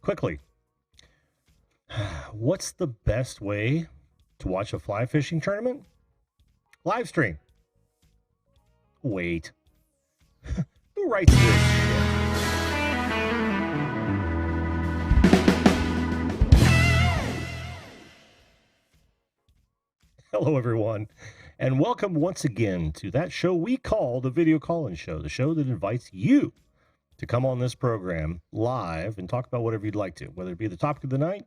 Quickly, what's the best way to watch a fly fishing tournament? Live stream. Wait. Who writes this? Hello, everyone, and welcome once again to that show we call the Video Call-In Show, the show that invites you to come on this program live and talk about whatever you'd like to, whether it be the topic of the night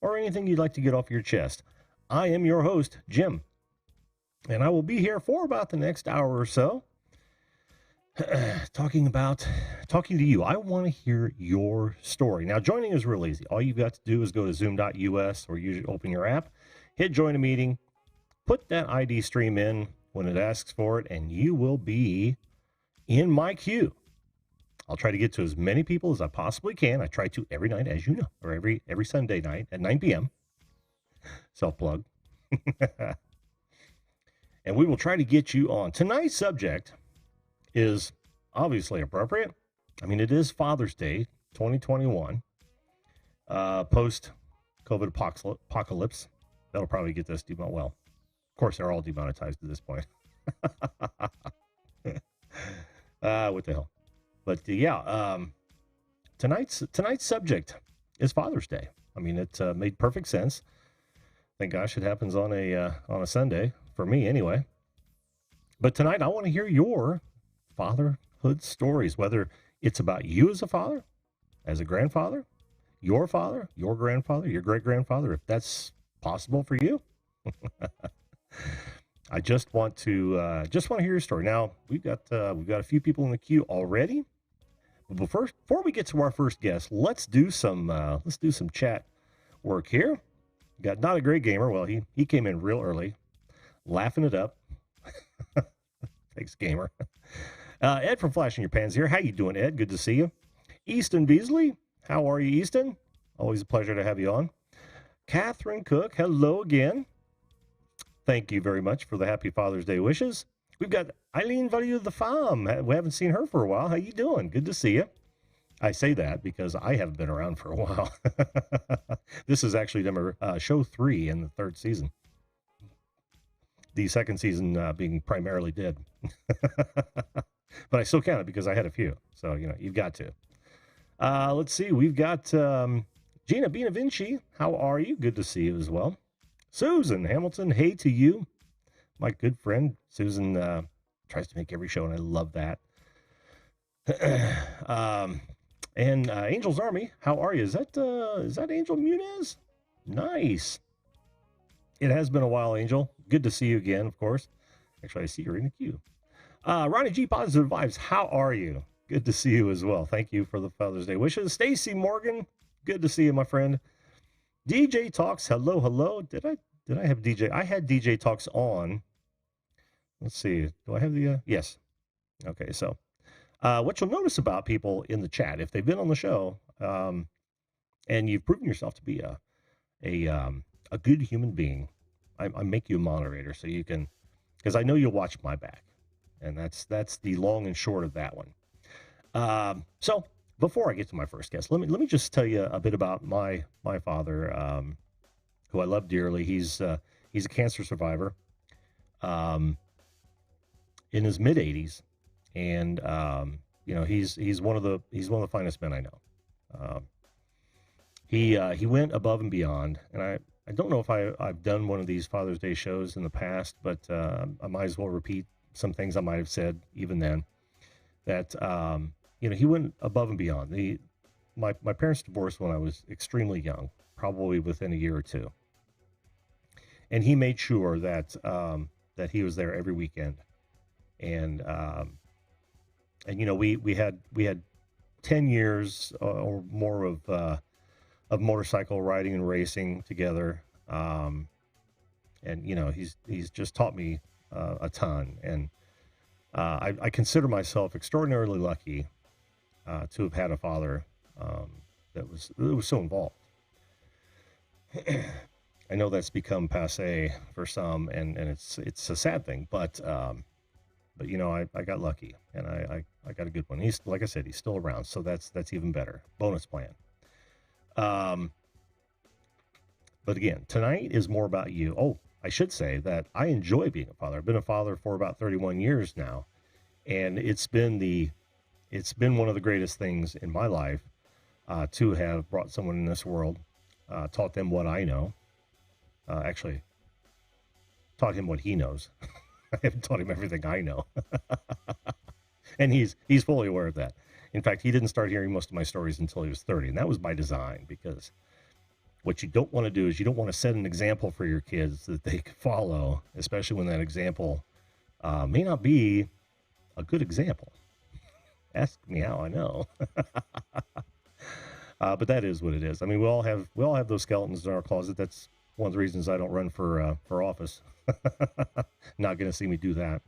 or anything you'd like to get off your chest. I am your host, Jim, and I will be here for about the next hour or so talking to you. I want to hear your story. Now, joining is real easy. All you've got to do is go to zoom.us or open your app, hit join a meeting, put that ID stream in when it asks for it, and you will be in my queue. I'll try to get to as many people as I possibly can. I try to every night, as you know, or every Sunday night at 9 p.m. Self-plug. And we will try to get you on. Tonight's subject is obviously appropriate. I mean, it is Father's Day 2021, post-COVID apocalypse. That'll probably get this demonetized. Well, of course, they're all demonetized at this point. What the hell? But tonight's subject is Father's Day. I mean, it made perfect sense. Thank gosh it happens on a Sunday for me, anyway. But tonight I want to hear your fatherhood stories, whether it's about you as a father, as a grandfather, your grandfather, your great grandfather, if that's possible for you. I just want to hear your story. Now we've got a few people in the queue already. But before we get to our first guest, let's do some chat work here. Got Not a Great Gamer. Well, he came in real early, laughing it up. Thanks, gamer. Ed from Flash in Your Pans here. How you doing, Ed? Good to see you. Easton Beasley. How are you, Easton? Always a pleasure to have you on. Catherine Cook. Hello again. Thank you very much for the happy Father's Day wishes. We've got Eileen Value of the Farm. We haven't seen her for a while. How you doing? Good to see you. I say that because I haven't been around for a while. This is actually number show 3 in the 3rd season. The 2nd season being primarily dead. But I still count it because I had a few. So, you've got to. Let's see. We've got Gina Benavinci. How are you? Good to see you as well. Susan Hamilton. Hey to you. My good friend. Susan tries to make every show, and I love that. And Angel's Army. How are you? Is that Angel Muniz? Nice. It has been a while, Angel. Good to see you again, of course. Actually, I see you're in the queue. Ronnie G. Positive Vibes. How are you? Good to see you as well. Thank you for the Father's Day wishes. Stacy Morgan. Good to see you, my friend. DJ Talks. Hello. Did I have DJ? I had DJ Talks on. Let's see. Do I have the? Yes. Okay. So, what you'll notice about people in the chat, if they've been on the show, and you've proven yourself to be a good human being, I make you a moderator so you can, because I know you'll watch my back, and that's the long and short of that one. So before I get to my first guest, let me just tell you a bit about my father, who I love dearly. He's a cancer survivor, in his mid 80s, and he's one of the finest men I know. He went above and beyond, and I don't know if I've done one of these Father's Day shows in the past, but I might as well repeat some things I might have said even then. That he went above and beyond. My parents divorced when I was extremely young, probably within a year or two, and he made sure that he was there every weekend, and we had 10 years or more of motorcycle riding and racing together. And he's just taught me a ton, and I consider myself extraordinarily lucky to have had a father that was so involved. I know that's become passé for some, and it's a sad thing, but I got lucky, and I got a good one. He's, like I said, he's still around, so that's even better. Bonus plan. Um, but again, tonight is more about you. Oh, I should say that I enjoy being a father. I've been a father for about 31 years now, and it's been one of the greatest things in my life to have brought someone in this world, taught them what I know. Actually, taught him what he knows. I haven't taught him everything I know, and he's fully aware of that. In fact, he didn't start hearing most of my stories until he was 30, and that was by design, because what you don't want to do is you don't want to set an example for your kids that they can follow, especially when that example may not be a good example. Ask me how I know. But that is what it is. I mean, we all have those skeletons in our closet. That's one of the reasons I don't run for office. Not going to see me do that.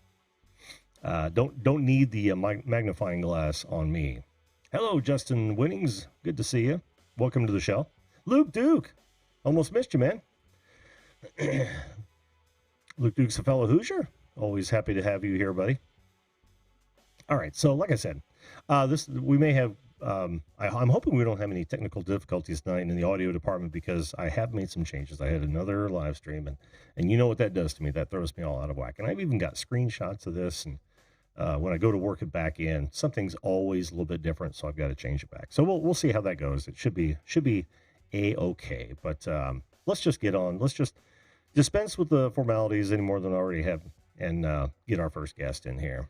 Don't need the magnifying glass on me. Hello, Justin Winnings. Good to see you. Welcome to the show. Luke Duke. Almost missed you, man. Luke Duke's a fellow Hoosier. Always happy to have you here, buddy. All right. So, like I said, we may have. I'm hoping we don't have any technical difficulties tonight in the audio department, because I have made some changes. I had another live stream, and you know what that does to me. That throws me all out of whack. And I've even got screenshots of this, and when I go to work it back in, something's always a little bit different, so I've got to change it back. So we'll see how that goes. It should be a-okay. But let's just get on. Let's just dispense with the formalities any more than I already have, and get our first guest in here.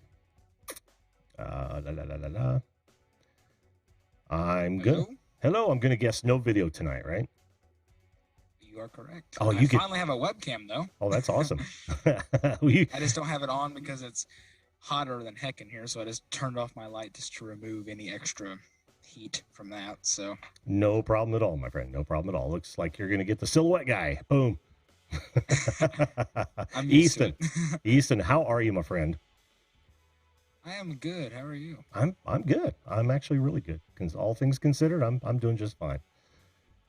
I'm good. Hello, I'm going to guess no video tonight, right? You are correct. Oh, I finally have a webcam, though. Oh, that's awesome. I just don't have it on because it's hotter than heck in here, so I just turned off my light just to remove any extra heat from that. So no problem at all, my friend. No problem at all. Looks like you're going to get the silhouette guy. Boom. I'm Easton, how are you, my friend? I am good. How are you? I'm good. I'm actually really good. All things considered, I'm doing just fine.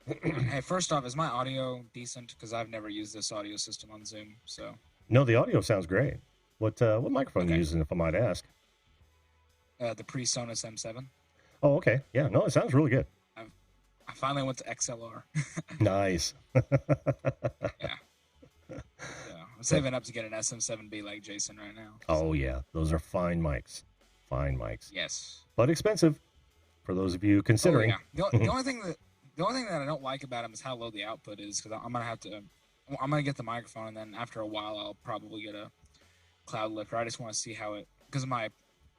Hey, first off, is my audio decent? Because I've never used this audio system on Zoom. So no, the audio sounds great. What microphone are you using, if I might ask? The PreSonus M7. Oh, okay. Yeah, no, it sounds really good. I finally went to XLR. Nice. Yeah. I'm saving up to get an SM7B like Jason right now. Oh, yeah. Those are fine mics. Fine mics. Yes. But expensive for those of you considering. Oh, yeah. The only thing that I don't like about them is how low the output is, because I'm going to get the microphone, and then after a while I'll probably get a cloud lifter. I just want to see how it, because my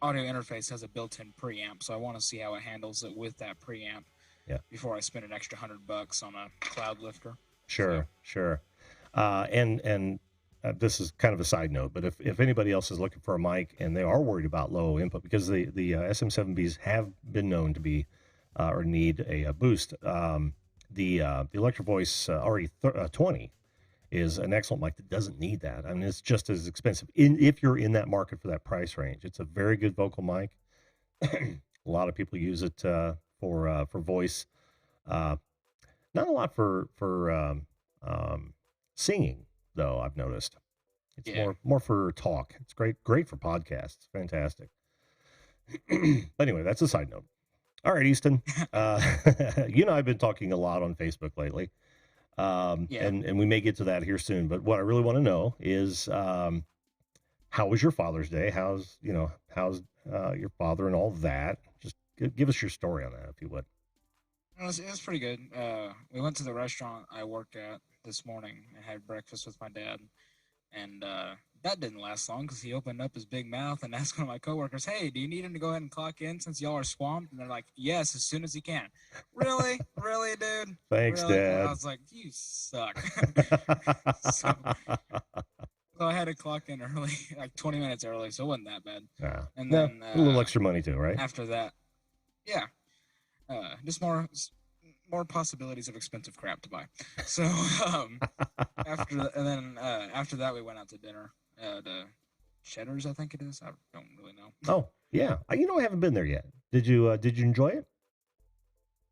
audio interface has a built-in preamp, so I want to see how it handles it with that preamp. Yeah. Before I spend an extra $100 on a cloud lifter. Sure. And this is kind of a side note, but if anybody else is looking for a mic and they are worried about low input, because the SM7Bs have been known to be or need a boost, the Electro Voice RE20 is an excellent mic that doesn't need that. I mean, it's just as expensive if you're in that market for that price range. It's a very good vocal mic. A lot of people use it for voice. Not a lot for singing, though. I've noticed it's more for talk. It's great for podcasts. Fantastic. But anyway, that's a side note. All right, Easton. You know, I've been talking a lot on Facebook lately, and we may get to that here soon. But what I really want to know is, how was your Father's Day? How's your father and all that? Just give us your story on that, if you would. It was pretty good. We went to the restaurant I worked at this morning and had breakfast with my dad. And that didn't last long, because he opened up his big mouth and asked one of my coworkers, "Hey, do you need him to go ahead and clock in since y'all are swamped?" And they're like, "Yes, as soon as he can." Really? Really, dude? Thanks, really? Dad. I was like, "You suck." So I had to clock in early, like 20 minutes early, so it wasn't that bad. Yeah. And then a little extra money too, right? After that, yeah. Just more possibilities of expensive crap to buy. So after that we went out to dinner at Cheddar's, I think it is. I don't really know. Oh yeah, I haven't been there yet. Did you enjoy it?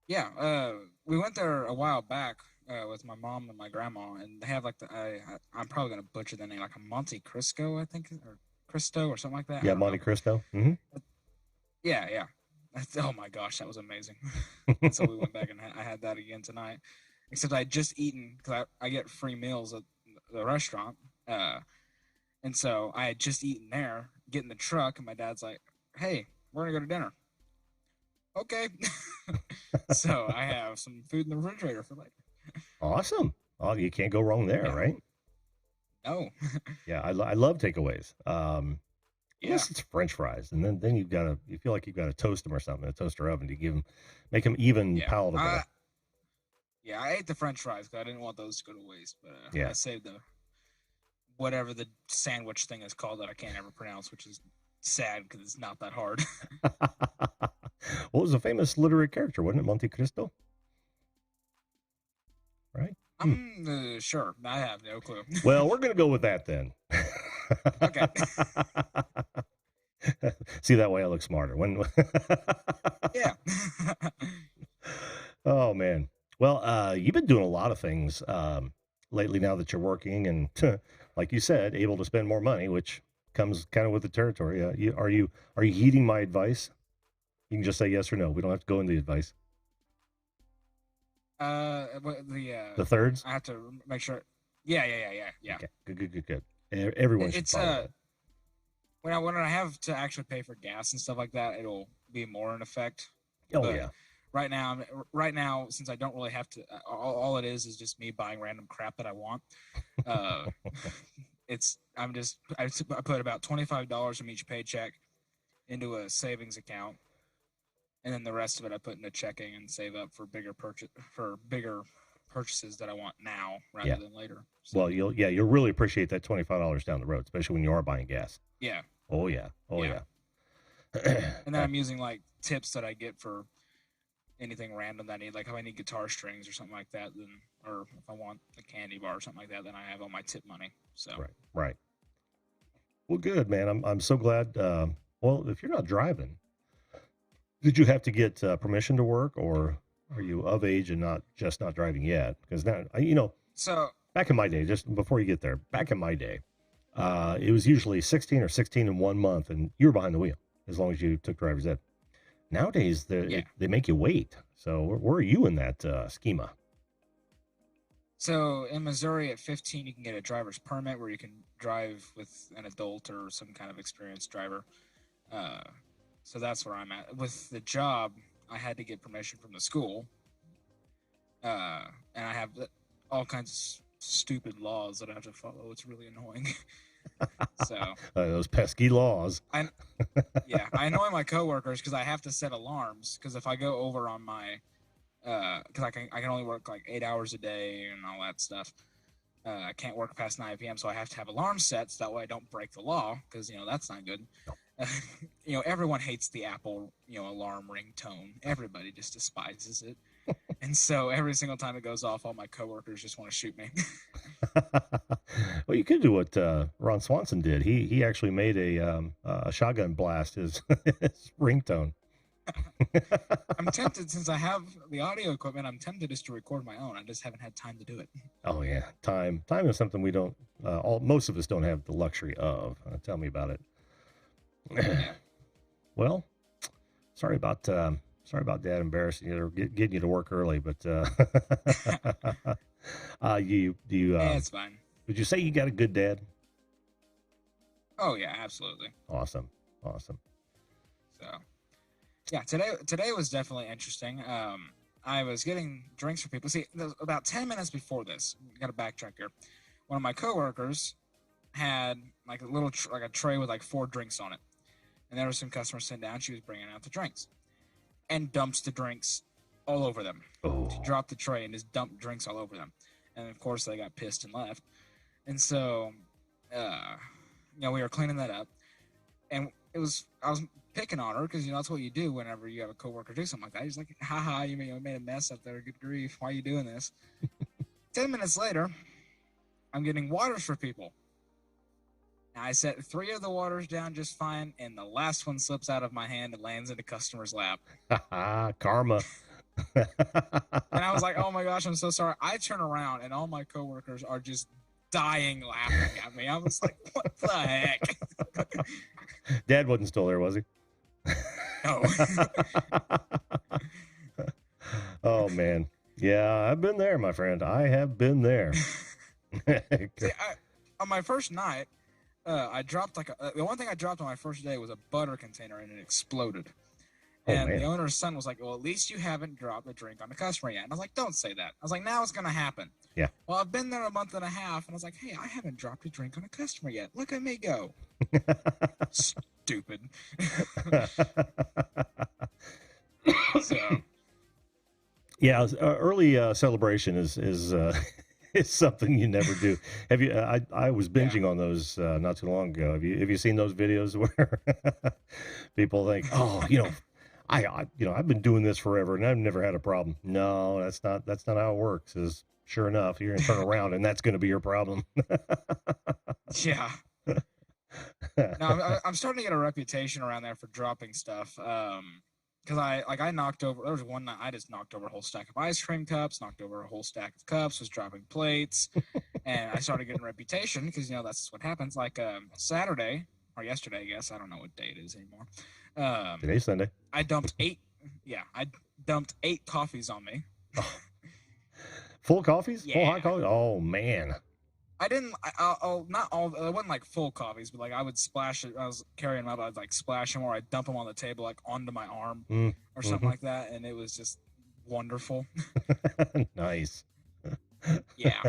Yeah, we went there a while back with my mom and my grandma, and they have like I'm probably gonna butcher the name, like a Monte Cristo, I think, or Cristo or something like that. Yeah, Monte Cristo. Mm-hmm. Yeah. Oh my gosh, that was amazing. And so we went back and I had that again tonight. Except I had just eaten, because I get free meals at the restaurant. And so I had just eaten there, get in the truck, and my dad's like, hey, we're going to go to dinner. Okay. So I have some food in the refrigerator for later. Awesome. Oh, you can't go wrong there, Yeah. right? No. Yeah, I love takeaways. Yeah. Unless it's French fries, and then you feel like you've got to toast them or something in a toaster oven to make them even palatable. Yeah, I ate the French fries because I didn't want those to go to waste. But Yeah. I saved the whatever the sandwich thing is called that I can't ever pronounce, which is sad because it's not that hard. What was a famous literary character? Wasn't it Monte Cristo? Right? I'm sure. I have no clue. Well, we're going to go with that then. Okay. See, that way I look smarter. Yeah. Oh, man. Well, you've been doing a lot of things lately now that you're working and, like you said, able to spend more money, which comes kind of with the territory. Are you heeding my advice? You can just say yes or no. We don't have to go into the advice. The thirds? I have to make sure. Yeah. Okay. Good. Everyone should follow that. When I have to actually pay for gas and stuff like that, it'll be more in effect. Oh, But yeah. Right now, since I don't really have to, all it is just me buying random crap that I want. I put about $25 from each paycheck into a savings account, and then the rest of it I put into checking and save up for bigger purchases that I want now rather than later. So, Well, you'll really appreciate that $25 down the road, especially when you are buying gas. yeah. Oh, yeah. And then I'm using like tips that I get for anything random that I need, like if I need guitar strings or something like that, then, or if I want a candy bar or something like that, then I have all my tip money. So Right. Well, good, man. I'm so glad. Well, if you're not driving, did you have to get permission to work, or are you of age and not driving yet? Because now, So back in my day, just before you get there, back in my day, it was usually 16 or 16 in 1 month, and you were behind the wheel as long as you took driver's ed. Nowadays, they make you wait. So where are you in that schema? So in Missouri, at 15, you can get a driver's permit where you can drive with an adult or some kind of experienced driver. So that's where I'm at. With the job, I had to get permission from the school, and I have all kinds of stupid laws that I have to follow. It's really annoying. So those pesky laws. I annoy my coworkers because I have to set alarms. Because if I go over on my because I can only work like 8 hours a day and all that stuff. I can't work past 9 p.m. So I have to have alarm sets. That way I don't break the law, because that's not good. Everyone hates the Apple alarm ringtone. Everybody just despises it. And so every single time it goes off, all my coworkers just want to shoot me. Well, you could do what Ron Swanson did. He actually made a shotgun blast his ringtone. I'm tempted, since I have the audio equipment, I'm tempted just to record my own. I just haven't had time to do it. Oh yeah, time is something we don't. Most of us don't have the luxury of. Tell me about it. Yeah. Well, sorry about Dad embarrassing you or getting you to work early, but It's fine. Would you say you got a good dad? Oh yeah, absolutely. Awesome. So, yeah, today was definitely interesting. I was getting drinks for people. See, about 10 minutes before this, got to backtrack here. One of my coworkers had like a little like a tray with like 4 drinks on it, and there were some customers sitting down. She was bringing out the drinks, and dumps the drinks all over them. Oh. She dropped the tray and just dumped drinks all over them, and of course they got pissed and left. And so, we were cleaning that up, and I was picking on her because that's what you do whenever you have a coworker do something like that. He's like, "Haha, you made a mess up there. Good grief, why are you doing this?" 10 minutes later, I'm getting waters for people. Now, I set 3 of the waters down just fine, and the last one slips out of my hand and lands in the customer's lap. Karma. And I was like, "Oh my gosh, I'm so sorry." I turn around and all my coworkers are just dying laughing at me. I was like, "What the heck?" Dad wasn't still there, was he? No. Oh man. Yeah, I've been there, my friend. I have been there. See, on my first night, I dropped the one thing I dropped on my first day was a butter container and it exploded. Oh And man. the owner's son was like, well, at least you haven't dropped a drink on a customer yet. And I was like, don't say that. I was like, now it's going to happen. Yeah. Well, I've been there a month and a half, and I was like, hey, I haven't dropped a drink on a customer yet. Look at me go. Stupid. So. Yeah, early celebration is is something you never do. Have you? I was binging on those not too long ago. Have you seen those videos where people think, oh, I've been doing this forever and I've never had a problem. No, that's not how it works. Is sure enough, you're gonna turn around and that's gonna be your problem. Yeah. No, I'm starting to get a reputation around there for dropping stuff. Because I knocked over. There was one night I just knocked over a whole stack of ice cream cups, knocked over a whole stack of cups, was dropping plates, and I started getting a reputation because that's what happens. Like Saturday or yesterday, I guess I don't know what day it is anymore. Today's Sunday. I dumped 8 coffees on me. Full coffees? Yeah. Full hot coffee? Oh man. I didn't. Not all. It wasn't like full coffees, but like I would splash it. I was carrying them up. I'd like splash them, or I'd dump them on the table, like onto my arm, or something like that, and it was just wonderful. Nice. Yeah.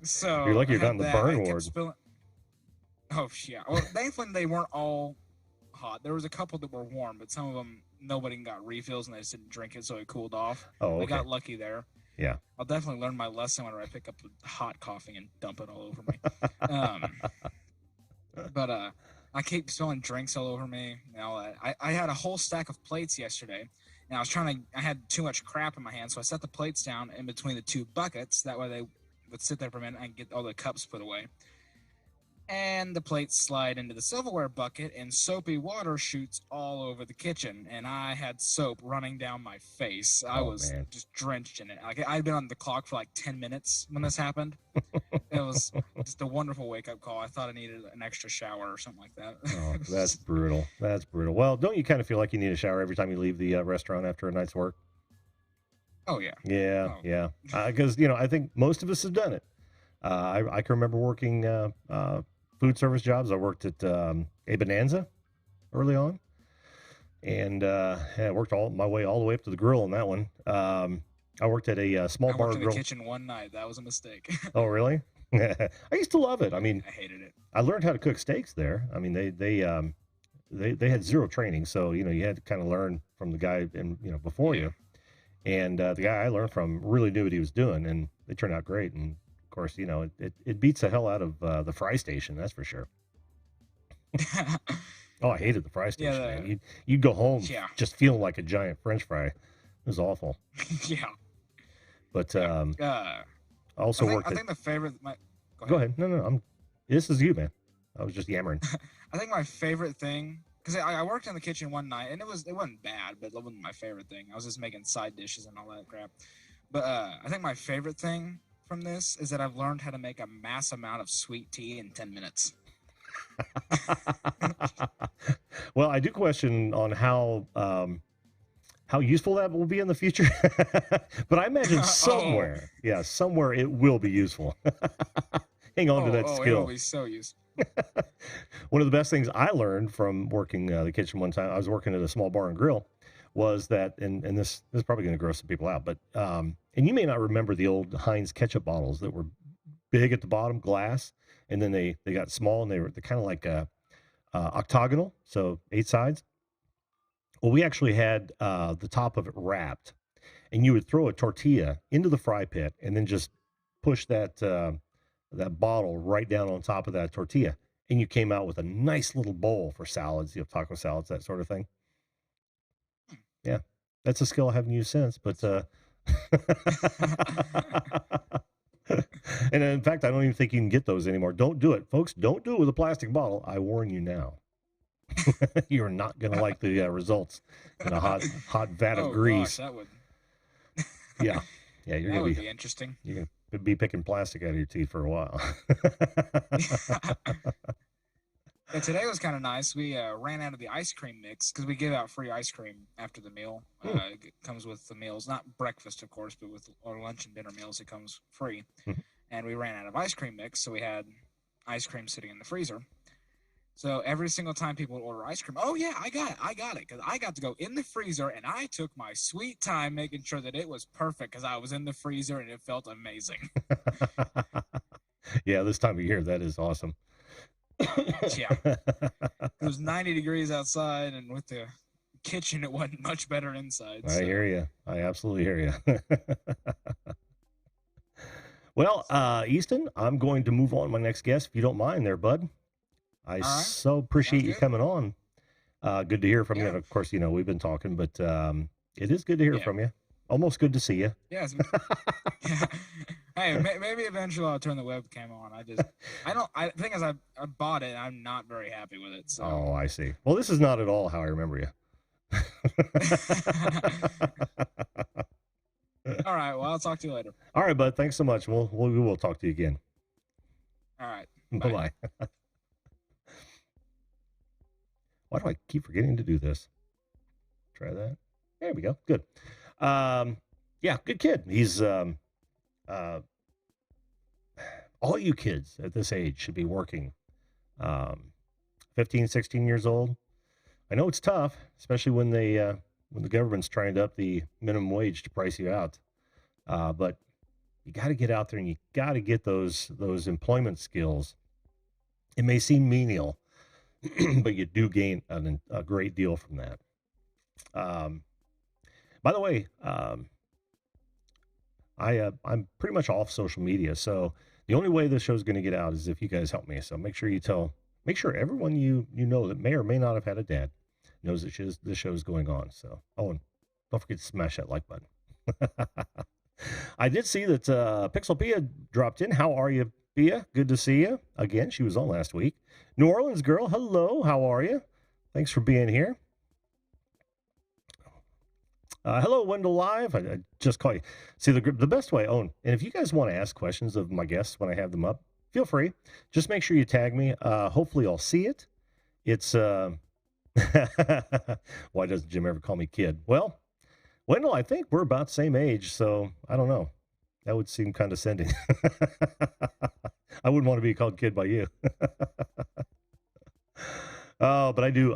So you're lucky you're not in the burn ward. Oh yeah. Well, thankfully they weren't all hot. There was a couple that were warm, but some of them nobody got refills and they just didn't drink it, so it cooled off. Oh, okay. I got lucky there. Yeah. I'll definitely learn my lesson whenever I pick up hot coffee and dump it all over me. But I keep spilling drinks all over me. I had a whole stack of plates yesterday, and I had too much crap in my hand, so I set the plates down in between the 2 buckets. That way they would sit there for a minute and get all the cups put away. And the plates slide into the silverware bucket, and soapy water shoots all over the kitchen. And I had soap running down my face. I was just drenched in it. Like I'd been on the clock for like 10 minutes when this happened. It was just a wonderful wake-up call. I thought I needed an extra shower or something like that. Oh, that's brutal. That's brutal. Well, don't you kind of feel like you need a shower every time you leave the restaurant after a night's work? Oh, yeah. Yeah, yeah. Because, I think most of us have done it. I can remember working food service jobs. I worked at a Bonanza early on, and I worked my way all the way up to the grill on that one. I worked at a small bar grill. I worked in the kitchen one night. That was a mistake. Oh, really? I used to love it. I mean, I hated it. I learned how to cook steaks there. I mean, they had zero training, so you had to kind of learn from the guy before you. And the guy I learned from really knew what he was doing, and they turned out great. And of course, it beats the hell out of the fry station, that's for sure. Oh, I hated the fry station, man. You'd go home just feeling like a giant French fry. It was awful. Yeah. But also worked. I think the favorite. Go ahead. No. This is you, man. I was just yammering. I think my favorite thing, because I worked in the kitchen one night, and it wasn't bad, but it wasn't my favorite thing. I was just making side dishes and all that crap. But I think my favorite thing from this is that I've learned how to make a mass amount of sweet tea in 10 minutes. Well, I do question on how useful that will be in the future. But I imagine somewhere it will be useful. Hang on to that skill. It will be so useful. One of the best things I learned from working the kitchen one time, I was working at a small bar and grill, was that, and this is probably going to gross some people out, but and you may not remember the old Heinz ketchup bottles that were big at the bottom, glass, and then they got small, and they're kind of like octagonal, so 8 sides. Well, we actually had the top of it wrapped, and you would throw a tortilla into the fry pit and then just push that bottle right down on top of that tortilla, and you came out with a nice little bowl for salads, taco salads, that sort of thing. Yeah, that's a skill I haven't used since, but and in fact, I don't even think you can get those anymore. Don't do it, folks. Don't do it with a plastic bottle. I warn you now. You're not going to like the results in a hot vat of grease. Gosh, that would. Yeah, you're that going to be interesting. You're going to be picking plastic out of your teeth for a while. today was kind of nice. We ran out of the ice cream mix because we give out free ice cream after the meal. It comes with the meals, not breakfast, of course, but with our lunch and dinner meals, it comes free. And we ran out of ice cream mix, so we had ice cream sitting in the freezer. So every single time people would order ice cream, oh yeah, I got it, because I got to go in the freezer and I took my sweet time making sure that it was perfect because I was in the freezer and it felt amazing. Yeah, this time of year, that is awesome. Yeah. It was 90 degrees outside, and with the kitchen, it wasn't much better inside. I hear you. I absolutely hear you. Well, Easton, I'm going to move on to my next guest, if you don't mind there, bud. I so appreciate you coming on. Good to hear from you. And of course, we've been talking, but it is good to hear from you. Almost good to see you. Yeah. Hey, maybe eventually I'll turn the webcam on. The thing is, I bought it and I'm not very happy with it. So. Oh, I see. Well, this is not at all how I remember you. All right. Well, I'll talk to you later. All right, bud. Thanks so much. We will talk to you again. All right. Bye-bye. Why do I keep forgetting to do this? Try that. There we go. Good. Yeah, good kid. He's all you kids at this age should be working. 15, 16 years old. I know it's tough, especially when the government's trying to up the minimum wage to price you out. But you got to get out there and you got to get those employment skills. It may seem menial, but you do gain a great deal from that. By the way, I'm pretty much off social media, so the only way this show's going to get out is if you guys help me. So make sure everyone you know that may or may not have had a dad knows that this show is going on. So, and don't forget to smash that like button. I did see that Pixel Pia dropped in. How are you, Pia? Good to see you again. She was on last week. New Orleans girl, hello. How are you? Thanks for being here. Hello, Wendell Live. I just call you. See, the best way, and if you guys want to ask questions of my guests when I have them up, feel free. Just make sure you tag me. Hopefully I'll see it. It's, why doesn't Jim ever call me kid? Well, Wendell, I think we're about the same age, so I don't know. That would seem condescending. I wouldn't want to be called kid by you. Oh, but I do.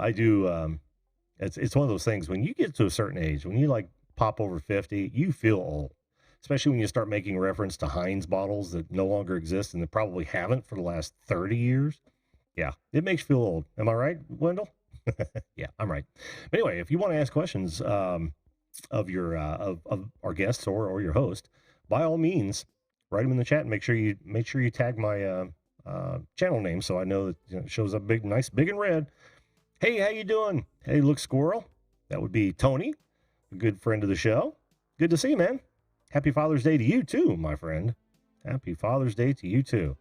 It's one of those things when you get to a certain age, when you like pop over 50, you feel old, especially when you start making reference to Heinz bottles that no longer exist and that probably haven't for the last 30 years. Yeah, it makes you feel old. Am I right, Wendell? Yeah, I'm right. But anyway, if you want to ask questions of your of our guests or your host, by all means, write them in the chat and make sure you tag my channel name so I know that it shows up nice big and red. Hey, how you doing? Hey, look, squirrel. That would be Tony, a good friend of the show. Good to see you, man. Happy Father's Day to you too, my friend. Happy Father's Day to you too.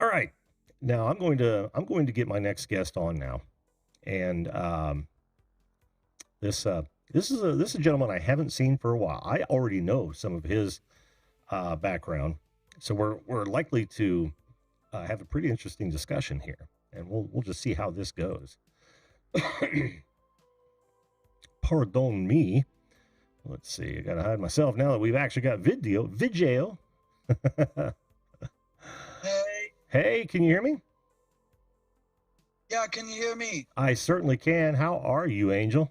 All right. Now I'm going to get my next guest on now. And this is a gentleman I haven't seen for a while. I already know some of his background. So we're likely to have a pretty interesting discussion here, and we'll just see how this goes. Pardon me. Let's see. I gotta hide myself now that we've actually got video. Hey, can you hear me? Yeah, can you hear me? I certainly can. How are you, Angel?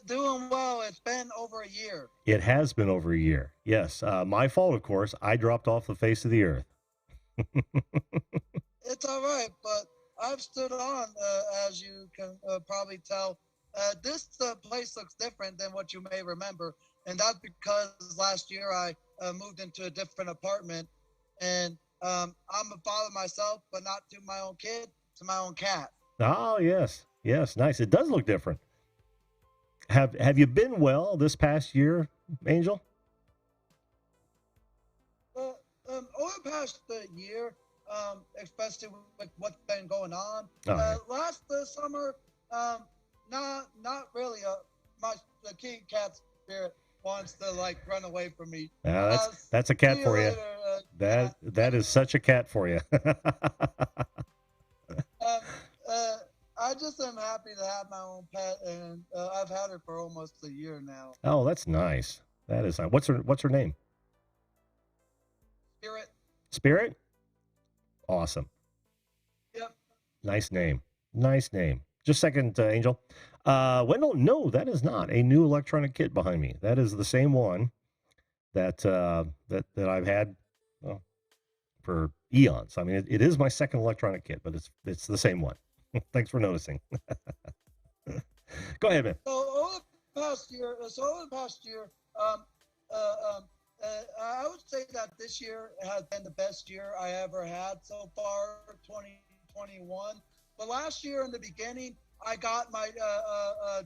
Doing well. It's been over a year. It has been over a year. Yes. My fault, of course. I dropped off the face of the earth. It's all right, but I've stood on, as you can probably tell. This place looks different than what you may remember, and that's because last year I moved into a different apartment, and I'm a father myself, but not to my own kid, to my own cat. Oh, yes. Yes, nice. It does look different. Have you been well this past year, Angel? Over the past year, especially with what's been going on, last summer, not really. The cat spirit wants to run away from me. That's a cat for you. That is such a cat for you. I just am happy to have my own pet, and I've had her for almost a year now. Oh, that's nice. That is nice. What's her name? Spirit. Spirit? Awesome. Yep. Nice name. Nice name. Just a second, Angel. Wendell, no, that is not a new electronic kit behind me. That is the same one that that I've had for eons. I mean, it is my second electronic kit, but it's the same one. Thanks for noticing. Go ahead, man. So over the past year, I would say that this year has been the best year I ever had so far, 2021. But last year in the beginning, I got my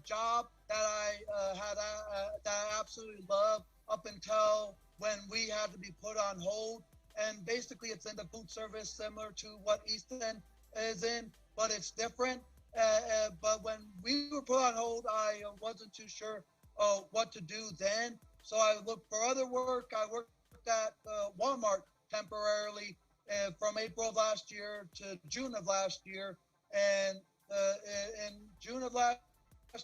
job that I that I absolutely love up until when we had to be put on hold. And basically, it's in the food service, similar to what Easton is in, but it's different. But when we were put on hold, I wasn't too sure what to do then. So I looked for other work. I worked at Walmart temporarily from April of last year to June of last year. And in June of last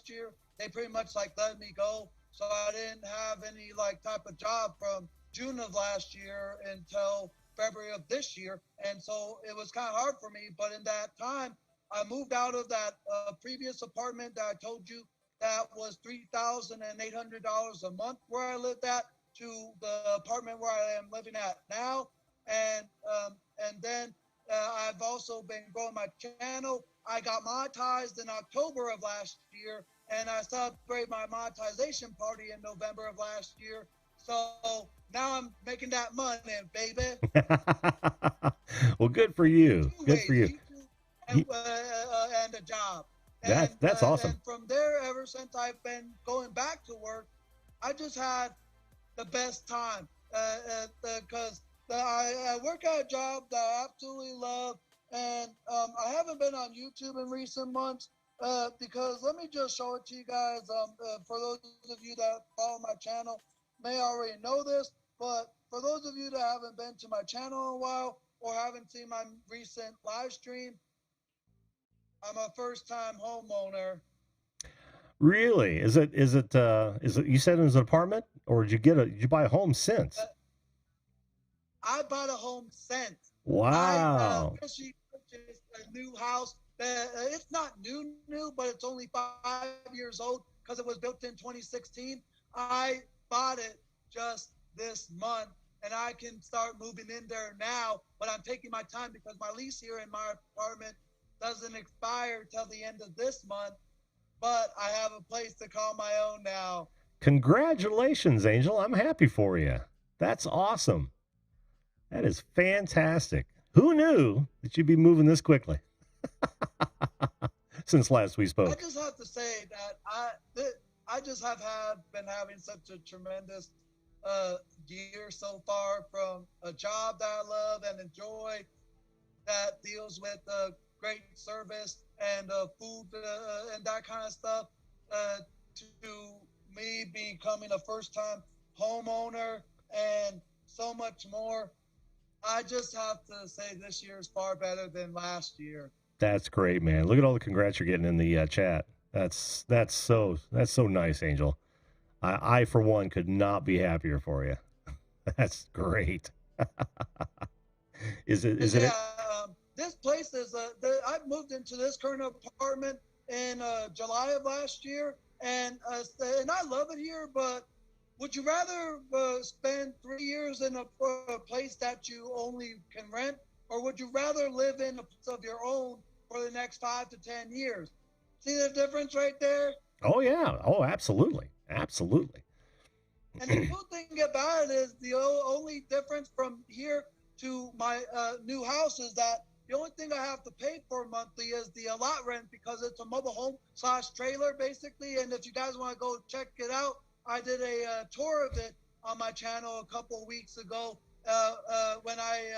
year, they pretty much like let me go. So I didn't have any like type of job from June of last year until February of this year. And so it was kind of hard for me. But in that time, I moved out of that previous apartment that I told you that was $3,800 a month where I lived at to the apartment where I am living at now. And then I've also been growing my channel. I got monetized in October of last year, and I celebrated my monetization party in November of last year. So now I'm making that money, baby. Well, good for you. Good for you. And a job. That's awesome. And from there, ever since I've been going back to work, I just had the best time because I work at a job that I absolutely love, and I haven't been on YouTube in recent months because let me just show it to you guys. For those of you that follow my channel, may already know this, but for those of you that haven't been to my channel in a while or haven't seen my recent live stream, I'm a first-time homeowner. Really? Is it you said it was an apartment, or did you buy a home since? I bought a home since. Wow. I officially purchased a new house. It's not new, but it's only 5 years old because it was built in 2016. I bought it just this month, and I can start moving in there now, but I'm taking my time because my lease here in my apartment doesn't expire till the end of this month, but I have a place to call my own now. Congratulations, Angel. I'm happy for you. That's awesome. That is fantastic. Who knew that you'd be moving this quickly? Since last we spoke. I just have to say that I just have been having such a tremendous year so far, from a job that I love and enjoy that deals with great service and food and that kind of stuff, to me becoming a first-time homeowner and so much more. I just have to say this year is far better than last year. That's great, man. Look at all the congrats you're getting in the chat. That's so nice, Angel. I for one could not be happier for you. That's great. Is it? This place is I moved into this current apartment in July of last year, and I love it here. But would you rather spend 3 years in a place that you only can rent, or would you rather live in a place of your own for the next 5 to 10 years? See the difference right there? Oh yeah. Oh, absolutely, absolutely. And the cool thing about it is the only difference from here to my new house is that the only thing I have to pay for monthly is the lot rent, because it's a mobile home / trailer basically. And if you guys want to go check it out, I did a tour of it on my channel a couple of weeks ago when I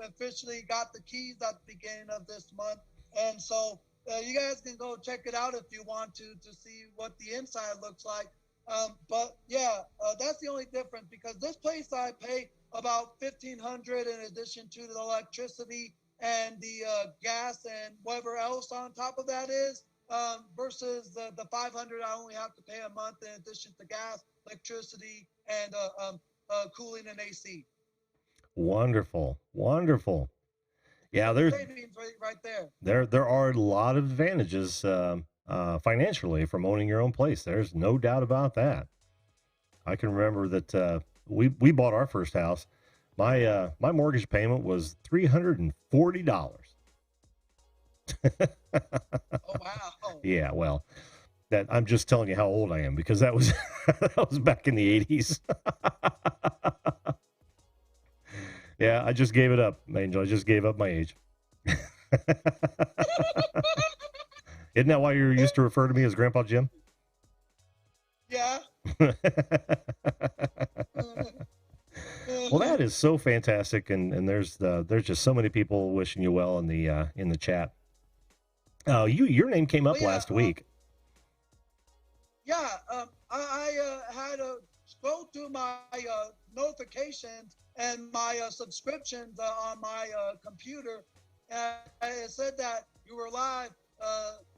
officially got the keys at the beginning of this month. And so you guys can go check it out if you want to see what the inside looks like. But yeah, that's the only difference, because this place I pay about 1,500 in addition to the electricity and the gas and whatever else on top of that is, versus the 500 I only have to pay a month in addition to gas, electricity, and cooling and AC. Wonderful, wonderful. Yeah, there's Savings right there. there are a lot of advantages financially from owning your own place. There's no doubt about that. I can remember that we bought our first house. My mortgage payment was $340. Oh wow! Yeah, well, that I'm just telling you how old I am because that was that was back in the 80s. Yeah, I just gave it up, Angel. I just gave up my age. Isn't that why you used to refer to me as Grandpa Jim? Yeah. Well, that is so fantastic, and there's just so many people wishing you well in the chat. Your name came up last week. Yeah, I had scrolled through my notifications and my subscriptions on my computer, and it said that you were live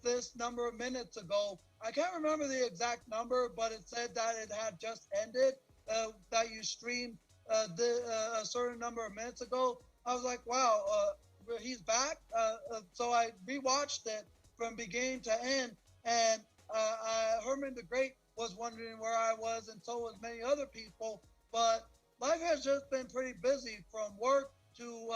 this number of minutes ago. I can't remember the exact number, but it said that it had just ended, that you streamed a certain number of minutes ago. I was like, wow, he's back. So I rewatched it from beginning to end, and Herman the Great was wondering where I was, and so was many other people. But life has just been pretty busy, from work to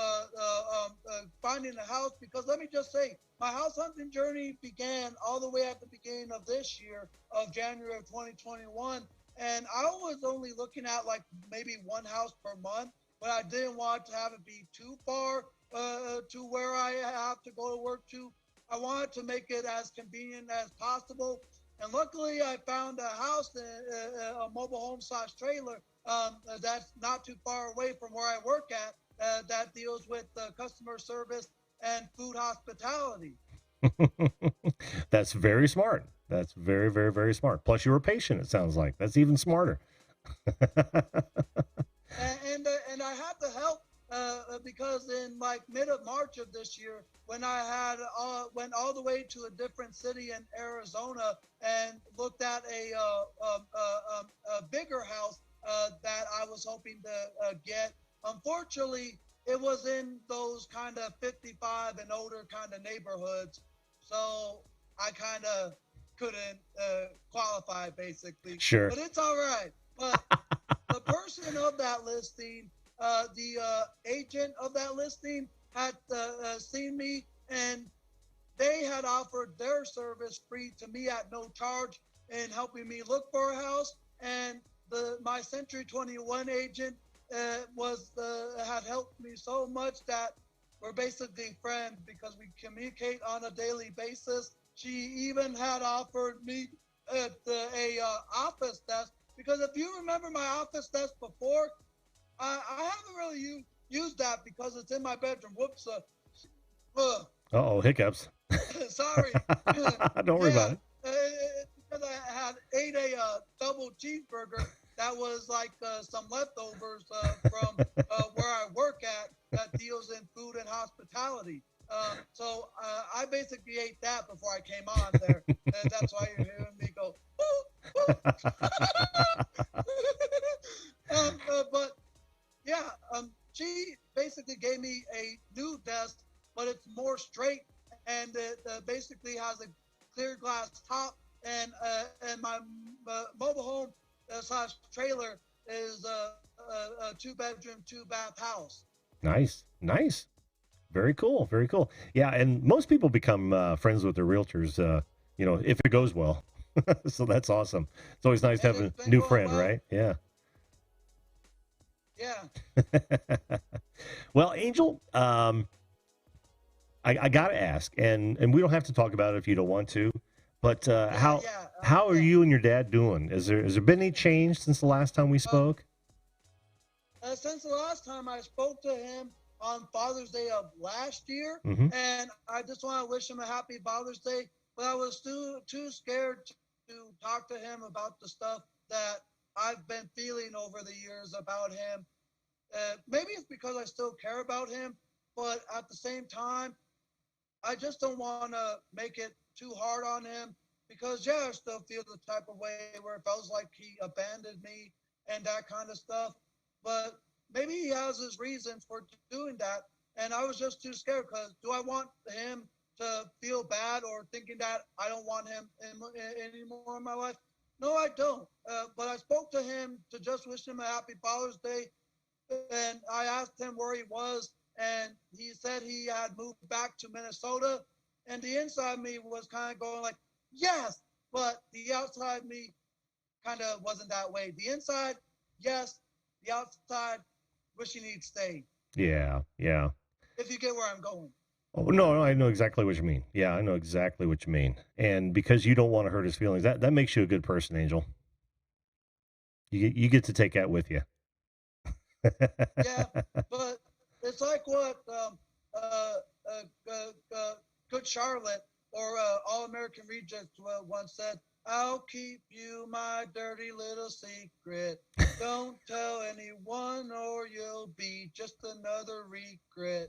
finding a house. Because let me just say, my house hunting journey began all the way at the beginning of this year, of January of 2021. And I was only looking at like maybe one house per month, but I didn't want to have it be too far to where I have to go to work to. I wanted to make it as convenient as possible. And luckily, I found a house, a mobile home / trailer, that's not too far away from where I work at, that deals with customer service and food hospitality. That's very smart. That's very, very, very smart. Plus, you were patient. It sounds like that's even smarter. and I had the help because in like mid of March of this year, when I had went all the way to a different city in Arizona and looked at a bigger house that I was hoping to get. Unfortunately, it was in those kind of 55 and older kind of neighborhoods, so I kind of couldn't qualify, basically. Sure. But it's all right. But the person of that listing, the agent of that listing, had seen me, and they had offered their service free to me at no charge in helping me look for a house. And my Century 21 agent had helped me so much that we're basically friends because we communicate on a daily basis. She even had offered me a office desk, because if you remember my office desk before, I haven't really used that because it's in my bedroom. Whoops. Uh-oh, hiccups. Sorry. Don't worry about it. Because I had ate a double cheeseburger that was like some leftovers from where I work at, that deals in food and hospitality. So I basically ate that before I came on there. And that's why you're hearing me go, woo, woo. But yeah, she basically gave me a new desk, but it's more straight, and it basically has a clear glass top, and my mobile home / trailer is a 2-bedroom, 2-bath house. Nice. Very cool. Very cool. Yeah, and most people become friends with their realtors, if it goes well. So that's awesome. It's always nice to have a new friend, well. Right? Yeah. Yeah. Well, Angel, I got to ask, and we don't have to talk about it if you don't want to, but how are you and your dad doing? Has there been any change since the last time we spoke? Since the last time I spoke to him on Father's Day of last year, and I just want to wish him a happy Father's Day, but I was too scared to talk to him about the stuff that I've been feeling over the years about him. maybe it's because I still care about him, but at the same time, I just don't want to make it too hard on him because, yeah, I still feel the type of way where it feels like he abandoned me and that kind of stuff. But maybe he has his reasons for doing that. And I was just too scared because do I want him to feel bad or thinking that I don't want him anymore in my life? No, I don't. But I spoke to him to just wish him a happy Father's Day, and I asked him where he was, and he said he had moved back to Minnesota. And the inside me was kind of going like, yes, but the outside me kind of wasn't that way. The inside, yes. The outside, wishing he'd stay. Yeah, yeah. If you get where I'm going. Oh, no, I know exactly what you mean. Yeah, I know exactly what you mean. And because you don't want to hurt his feelings, that makes you a good person, Angel. You get to take that with you. Yeah, but it's like what Good Charlotte or All American Rejects once said. I'll keep you my dirty little secret. Don't tell anyone or you'll be just another regret.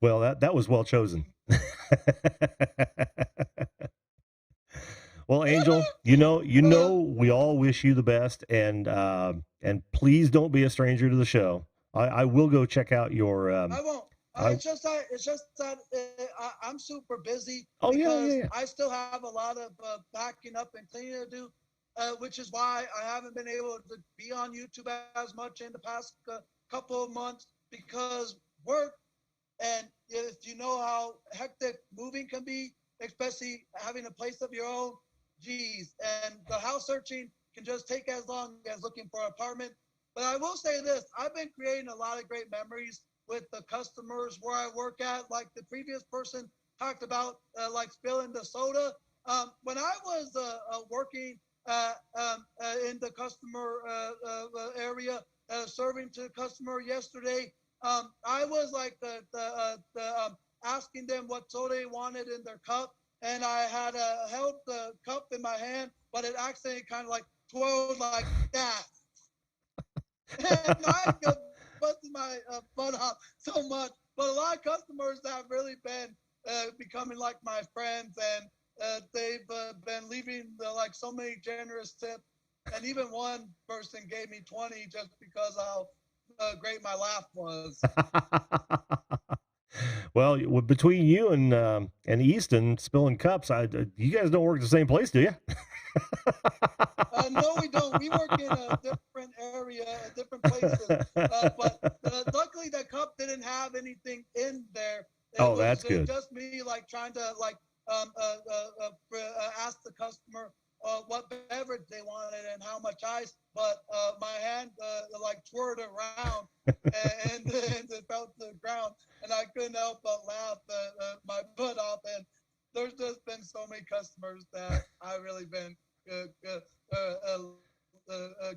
Well, that was well chosen. Well, Angel, we all wish you the best, and please don't be a stranger to the show. I will go check out your. I won't. It's just that I'm super busy Oh, because yeah. I still have a lot of backing up and cleaning to do, which is why I haven't been able to be on YouTube as much in the past couple of months because work. And if you know how hectic moving can be, especially having a place of your own, geez. And the house searching can just take as long as looking for an apartment. But I will say this, I've been creating a lot of great memories with the customers where I work at. Like the previous person talked about, like spilling the soda. When I was working in the customer area, serving to the customer yesterday, I was like asking them what soda they wanted in their cup, and I had held the cup in my hand, but it accidentally kind of like twirled like that, and I just busted my butt off so much. But a lot of customers have really been becoming like my friends, and they've been leaving like so many generous tips, and even one person gave me 20 just because how great my laugh was. Well, between you and Easton spilling cups, you guys don't work at the same place, do you? No, we don't. We work in a different area, different places. But luckily, the cup didn't have anything in there. That's good. Just me, like trying to like ask the customer what beverage they wanted and how much ice. But my hand like twirled around and it fell to the ground, and I couldn't help but laugh my butt off. And there's just been so many customers that I've really been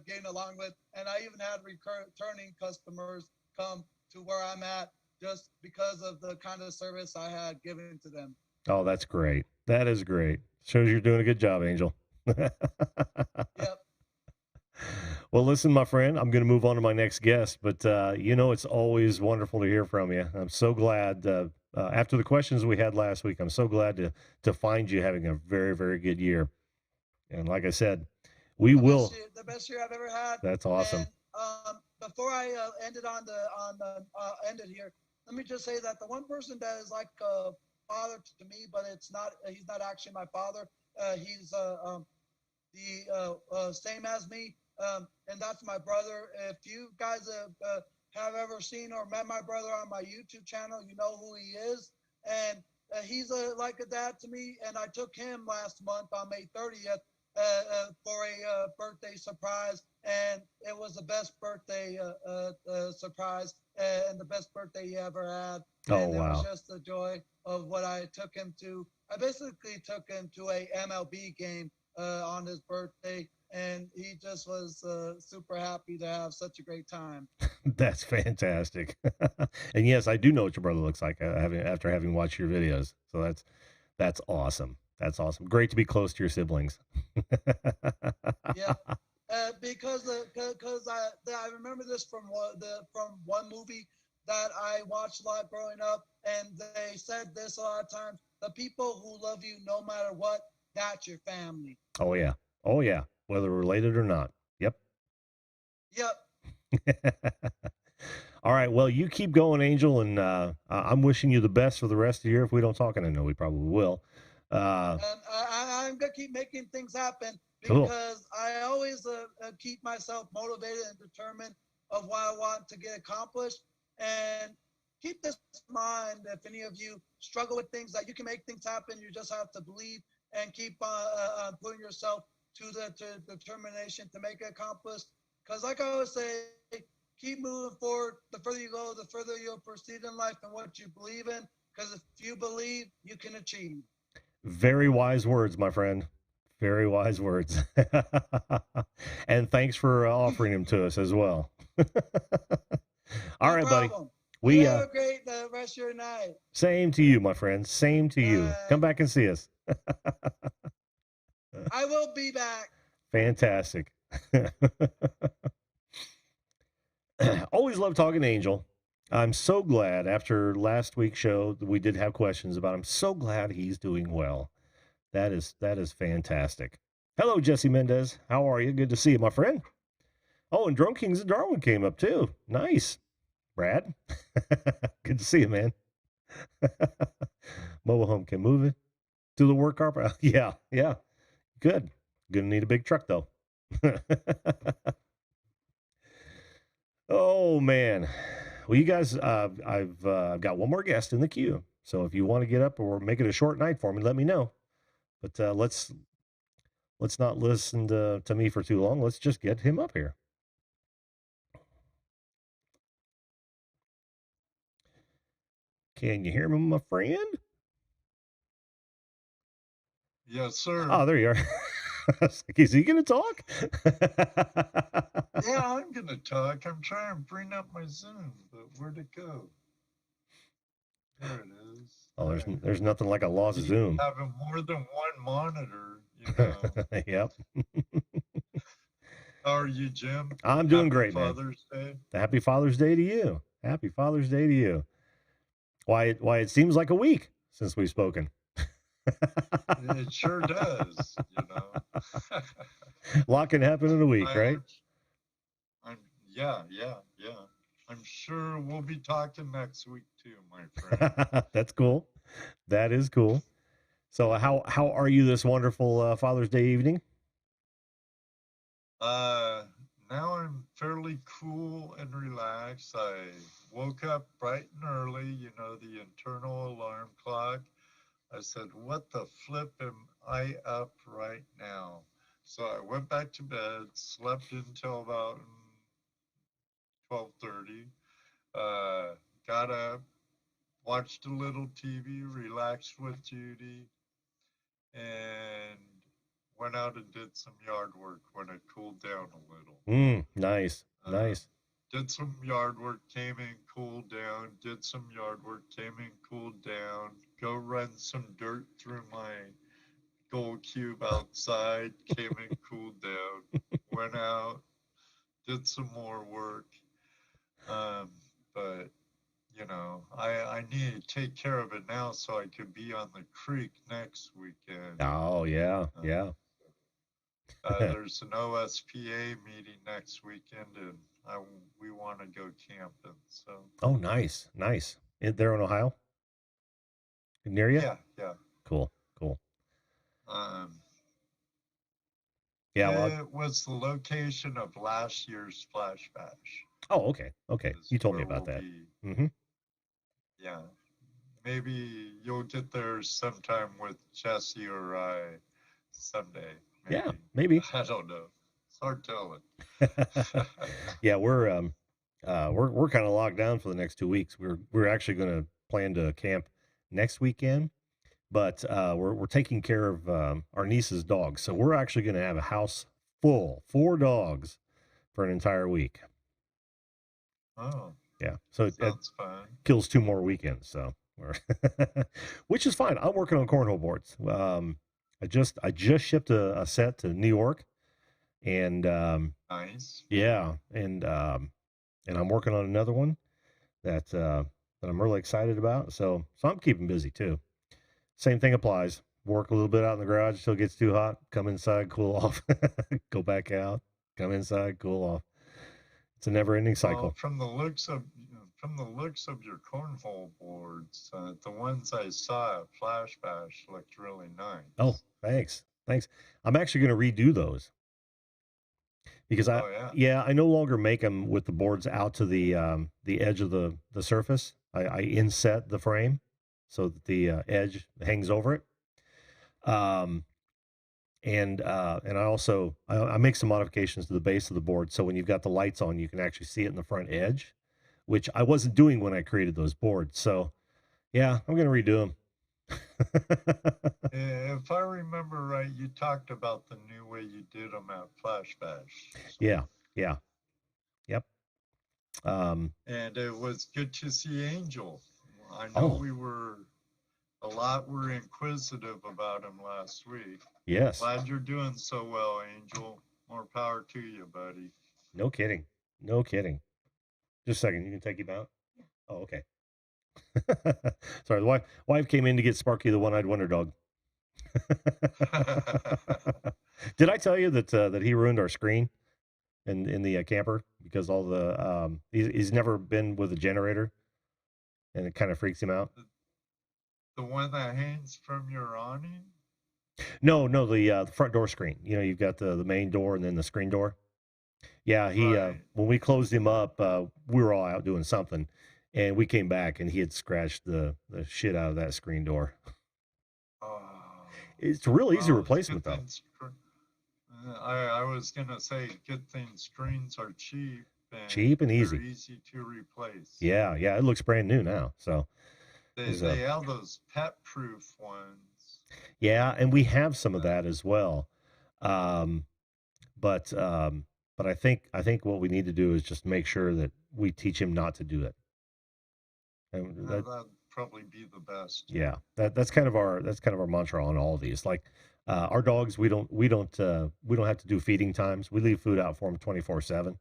getting along with, and I even had returning customers come to where I'm at just because of the kind of service I had given to them. Oh, that's great. That is great. Shows you're doing a good job, Angel. Yep. Well, listen, my friend, I'm going to move on to my next guest, but it's always wonderful to hear from you. I'm so glad after the questions we had last week, I'm so glad to find you having a very, very good year. And like I said, we will. The best year I've ever had. That's awesome. And before I end it here, let me just say that the one person that is like a father to me, but he's not actually my father. He's the same as me, and that's my brother. If you guys have ever seen or met my brother on my YouTube channel, you know who he is, and he's like a dad to me. And I took him last month on May 30th for a birthday surprise, and it was the best birthday surprise and the best birthday he ever had. And wow. It was just the joy of what I took him to. I basically took him to a MLB game on his birthday, and he just was super happy to have such a great time. That's fantastic. And yes, I do know what your brother looks like after having watched your videos. So that's awesome. That's awesome. Great to be close to your siblings. Yeah. because I remember this from one movie that I watched a lot growing up, and they said this a lot of times: the people who love you no matter what, that's your family. Oh yeah. Oh yeah. Whether related or not. Yep. Yep. All right. Well, you keep going, Angel, and I'm wishing you the best for the rest of the year. If we don't talk, and I know we probably will. And I'm gonna keep making things happen Cool. because I always keep myself motivated and determined of what I want to get accomplished. And keep this in mind: if any of you struggle with things, that you can make things happen. You just have to believe and keep putting yourself to the determination to make it accomplished. Because, like I always say, keep moving forward. The further you go, the further you'll proceed in life and what you believe in. Because if you believe, you can achieve. Very wise words, my friend. Very wise words. And thanks for offering them to us as well. All No right, problem. buddy. We You have a great rest of your night. Same to you, my friend. Same to you. Come back and see us. I will be back. Fantastic. Always love talking to Angel. I'm so glad after last week's show that we did have questions about him. I'm so glad he's doing well. That is fantastic. Hello, Jesse Mendez. How are you? Good to see you, my friend. Oh, and Drone Kings of Darwin came up too. Nice. Brad. Good to see you, man. Mobile home can move it to the work carpet. Yeah. Good. Gonna need a big truck though. Oh man. Well, you guys, I've got one more guest in the queue. So if you want to get up or make it a short night for me, let me know. But let's not listen to me for too long. Let's just get him up here. Can you hear me, my friend? Yes, sir. Oh, there you are. Is he going to talk? Yeah, I'm going to talk. I'm trying to bring up my Zoom, but where'd it go? There it is. Oh, there's nothing like a lost Zoom. Having more than one monitor, you know. Yep. How are you, Jim? I'm doing Happy great, Father's man. Day. Happy Father's Day to you. Happy Father's Day to you. Why it seems like a week since we've spoken. It sure does, you know. A lot can happen in a week, right? Yeah. I'm sure we'll be talking next week too, my friend. That's cool. That is cool. So how are you this wonderful Father's Day evening? Now I'm fairly cool and relaxed. I woke up bright and early, you know, the internal alarm clock. I said, what the flip am I up right now? So I went back to bed, slept until about 12:30, got up, watched a little TV, relaxed with Judy, and went out and did some yard work when it cooled down a little. Nice. Did some yard work, came in, cooled down, did some yard work, came in, cooled down, go run some dirt through my gold cube outside, came in, cooled down, went out, did some more work. But, you know, I need to take care of it now so I could be on the creek next weekend. Oh, yeah. There's an OSPA meeting next weekend, and we want to go camping. So. Oh, nice. There in Ohio? Near you? Yeah. Cool. Yeah, well, it was the location of last year's Splash Bash. Oh, okay. You told me about that. Mm-hmm. Yeah. Maybe you'll get there sometime with Jesse or I someday. Maybe. Yeah, maybe. I don't know. It's hard telling. Yeah, we're kind of locked down for the next 2 weeks. We're actually going to plan to camp next weekend, but we're taking care of our niece's dogs. So we're actually going to have a house full, 4 dogs for an entire week. Oh. Yeah. So it fun. Kills 2 more weekends. So which is fine. I'm working on cornhole boards. I just shipped a set to New York, And Nice. yeah, and I'm working on another one that I'm really excited about. So I'm keeping busy too. Same thing applies. Work a little bit out in the garage until it gets too hot. Come inside, cool off. Go back out. Come inside, cool off. It's a never-ending Well, cycle. from the looks of your cornhole boards, the ones I saw at Flash Bash looked really Oh, nice. thanks. Thanks. I'm actually going to redo those because Oh yeah. yeah, I no longer make them with the boards out to the edge of the surface. I inset the frame so that the edge hangs over it. Um, and I make some modifications to the base of the board so when you've got the lights on, you can actually see it in the front edge, which I wasn't doing when I created those boards. So yeah, I'm going to redo them. If I remember right, you talked about the new way you did them at Flash Bash. Yeah, yeah, yep. And it was good to see Angel. I know Oh, a lot were inquisitive about him last week. yes. Glad you're doing so well, Angel. More power to you, buddy. No kidding. No kidding. Just a second. You can take him out. Oh, okay. Sorry, the wife came in to get Sparky, the one-eyed wonder dog. Did I tell you that he ruined our screen in the camper because all the he's never been with a generator, and it kind of freaks him out. The one that hangs from your awning? No, the front door screen. You know, you've got the main door and then the screen door. Yeah, he Right. when we closed him up, we were all out doing something, and we came back and he had scratched the shit out of that screen door. Oh, It's a real easy well, replacement though. I was gonna say, good thing screens are cheap and Cheap and they're easy. easy to replace. Yeah, it looks brand new now. So They have those pet-proof ones. yeah, and we have some of that as well. Um, but I think what we need to do is just make sure that we teach him not to do it. And That'd probably be the best. yeah, that's kind of our mantra on all of these. Like our dogs, we don't have to do feeding times. We leave food out for them 24/7,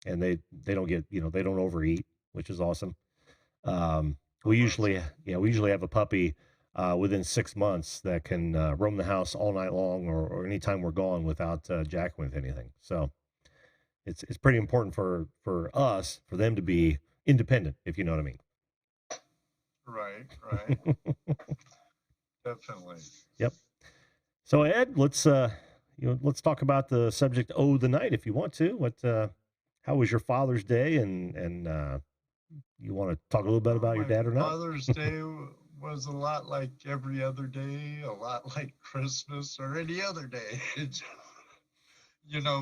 and they don't get they don't overeat, which is awesome. We usually have a puppy within 6 months that can roam the house all night long or anytime we're gone without jacking with anything. So it's pretty important for us for them to be independent, if you know what I mean. Right. Definitely. Yep. So Ed, let's talk about the subject the night if you want to. How was your Father's Day and you want to talk a little bit about your dad or not? Father's Day was a lot like every other day, a lot like Christmas or any other day.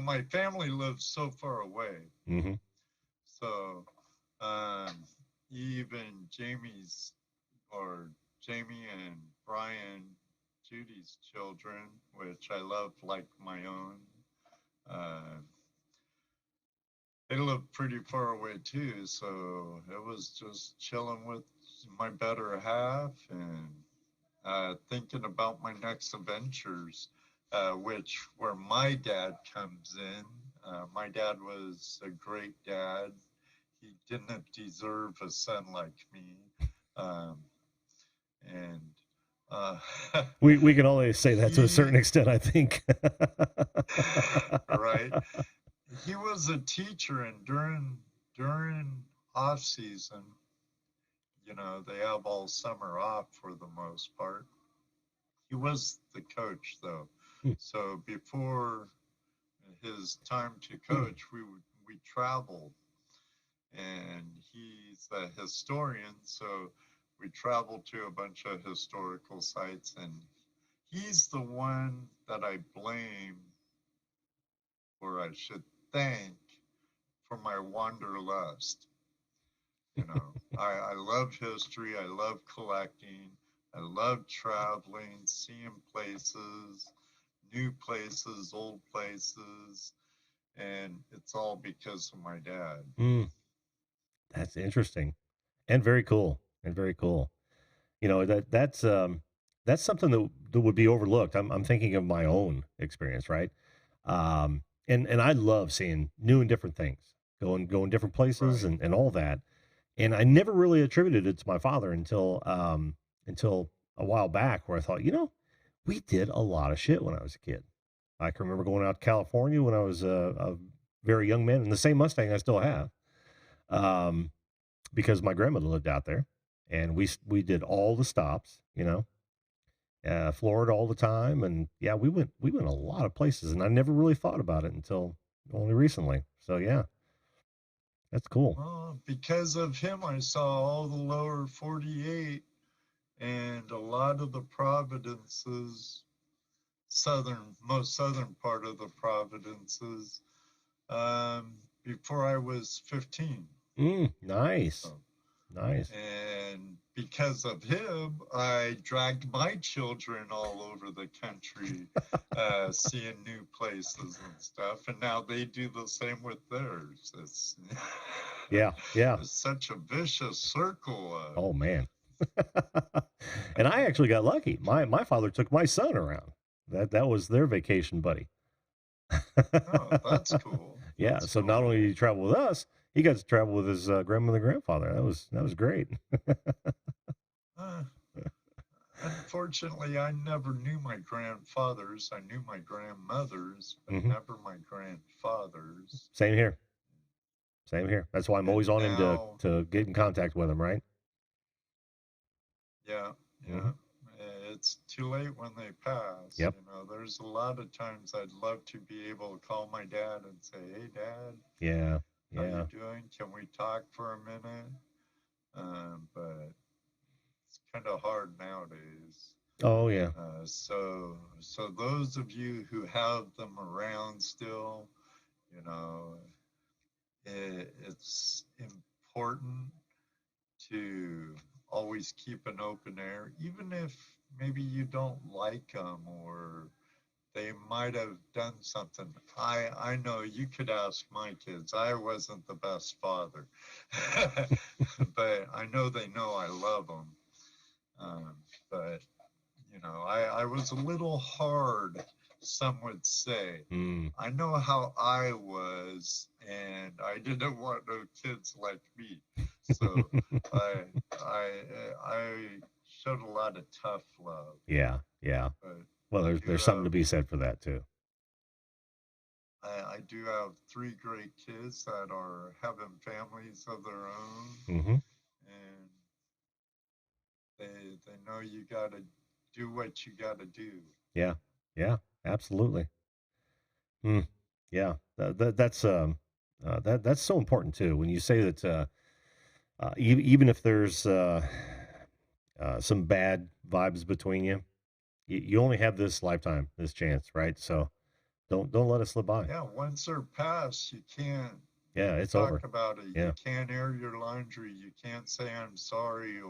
My family lives so far away. Mm-hmm. So even Jamie and Brian, Judy's children, which I love like my own, they live pretty far away too. So it was just chilling with my better half and thinking about my next adventures, where my dad comes in. My dad was a great dad. He didn't deserve a son like me. We can only say that to a certain extent, I think. Right. He was a teacher, and during off season, they have all summer off for the most part. He was the coach though. So before his time to coach, we traveled, and he's a historian, so we traveled to a bunch of historical sites, and he's the one that I blame, or I should thank, for my wanderlust. I love history, I love collecting, I love traveling, seeing places, new places, old places, and it's all because of my dad. That's interesting and very cool. That's something that would be overlooked. I'm thinking of my own experience, right? And I love seeing new and different things, going different places Right. and all that. And I never really attributed it to my father until a while back, where I thought, we did a lot of shit when I was a kid. I can remember going out to California when I was a very young man, and the same Mustang I still have, um, because my grandmother lived out there, and we did all the stops, Florida all the time, and yeah, we went a lot of places, and I never really thought about it until only recently. So yeah, that's cool. Well, because of him, I saw all the lower 48 and a lot of the Providences, most southern part of the Providences, before I was 15. Nice, So, nice. and because of him, I dragged my children all over the country, seeing new places and stuff. And now they do the same with theirs. It's Yeah, yeah. it's such a vicious circle. Oh man. And I actually got lucky. My father took my son around. That was their vacation buddy. Oh, that's cool. Yeah. That's So not cool. only did he travel with us, he got to travel with his grandmother and grandfather. That was great. Uh, Unfortunately, I never knew my grandfathers. I knew my grandmothers, but Hmm. never my grandfathers. Same here. Same here. That's why I'm And always on him now, to get in contact with him. Right. yeah, Hmm. yeah, it's too late when they pass. Yep. There's a lot of times I'd love to be able to call my dad and say, "Hey, Dad, Yeah. how Yeah. you doing? Can we talk for a minute?" But it's kind of hard nowadays. Oh yeah. So those of you who have them around still, you know, it's important to always keep an open air, even if maybe you don't like them or they might have done something. I know you could ask my kids. I wasn't the best father, but I know they know I love them. But I was a little hard, some would say. Mm. I know how I was, and I didn't want no kids like me. So I I I showed a lot of tough love. Yeah. Yeah. But Well, I there's do something have to be said for that too. I do have three great kids that are having families of their own, Hmm. and they know you got to do what you got to do. Yeah. Yeah. Absolutely. Mm. Yeah. That's so important too. When you say that, even if there's some bad vibes between you, you only have this lifetime, this chance, right? So don't let it slip by. Yeah, once they're passed, you can't Yeah, it's talk over. about it. You Yeah. can't air your laundry. You can't say I'm sorry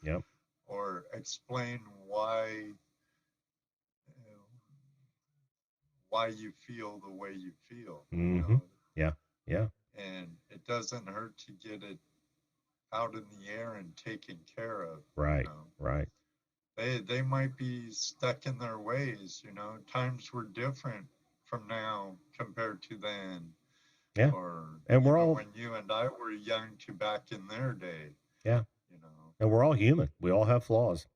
Yep. or explain uh, why you feel the way you feel. Hmm. Yeah. Yeah. And it doesn't hurt to get it out in the air and taken care of. Right. Right. They might be stuck in their ways. Times were different from now compared to then, Yeah. or And we're even all, when you and I were young to back in their day. yeah. You know, And we're all human. We all have flaws.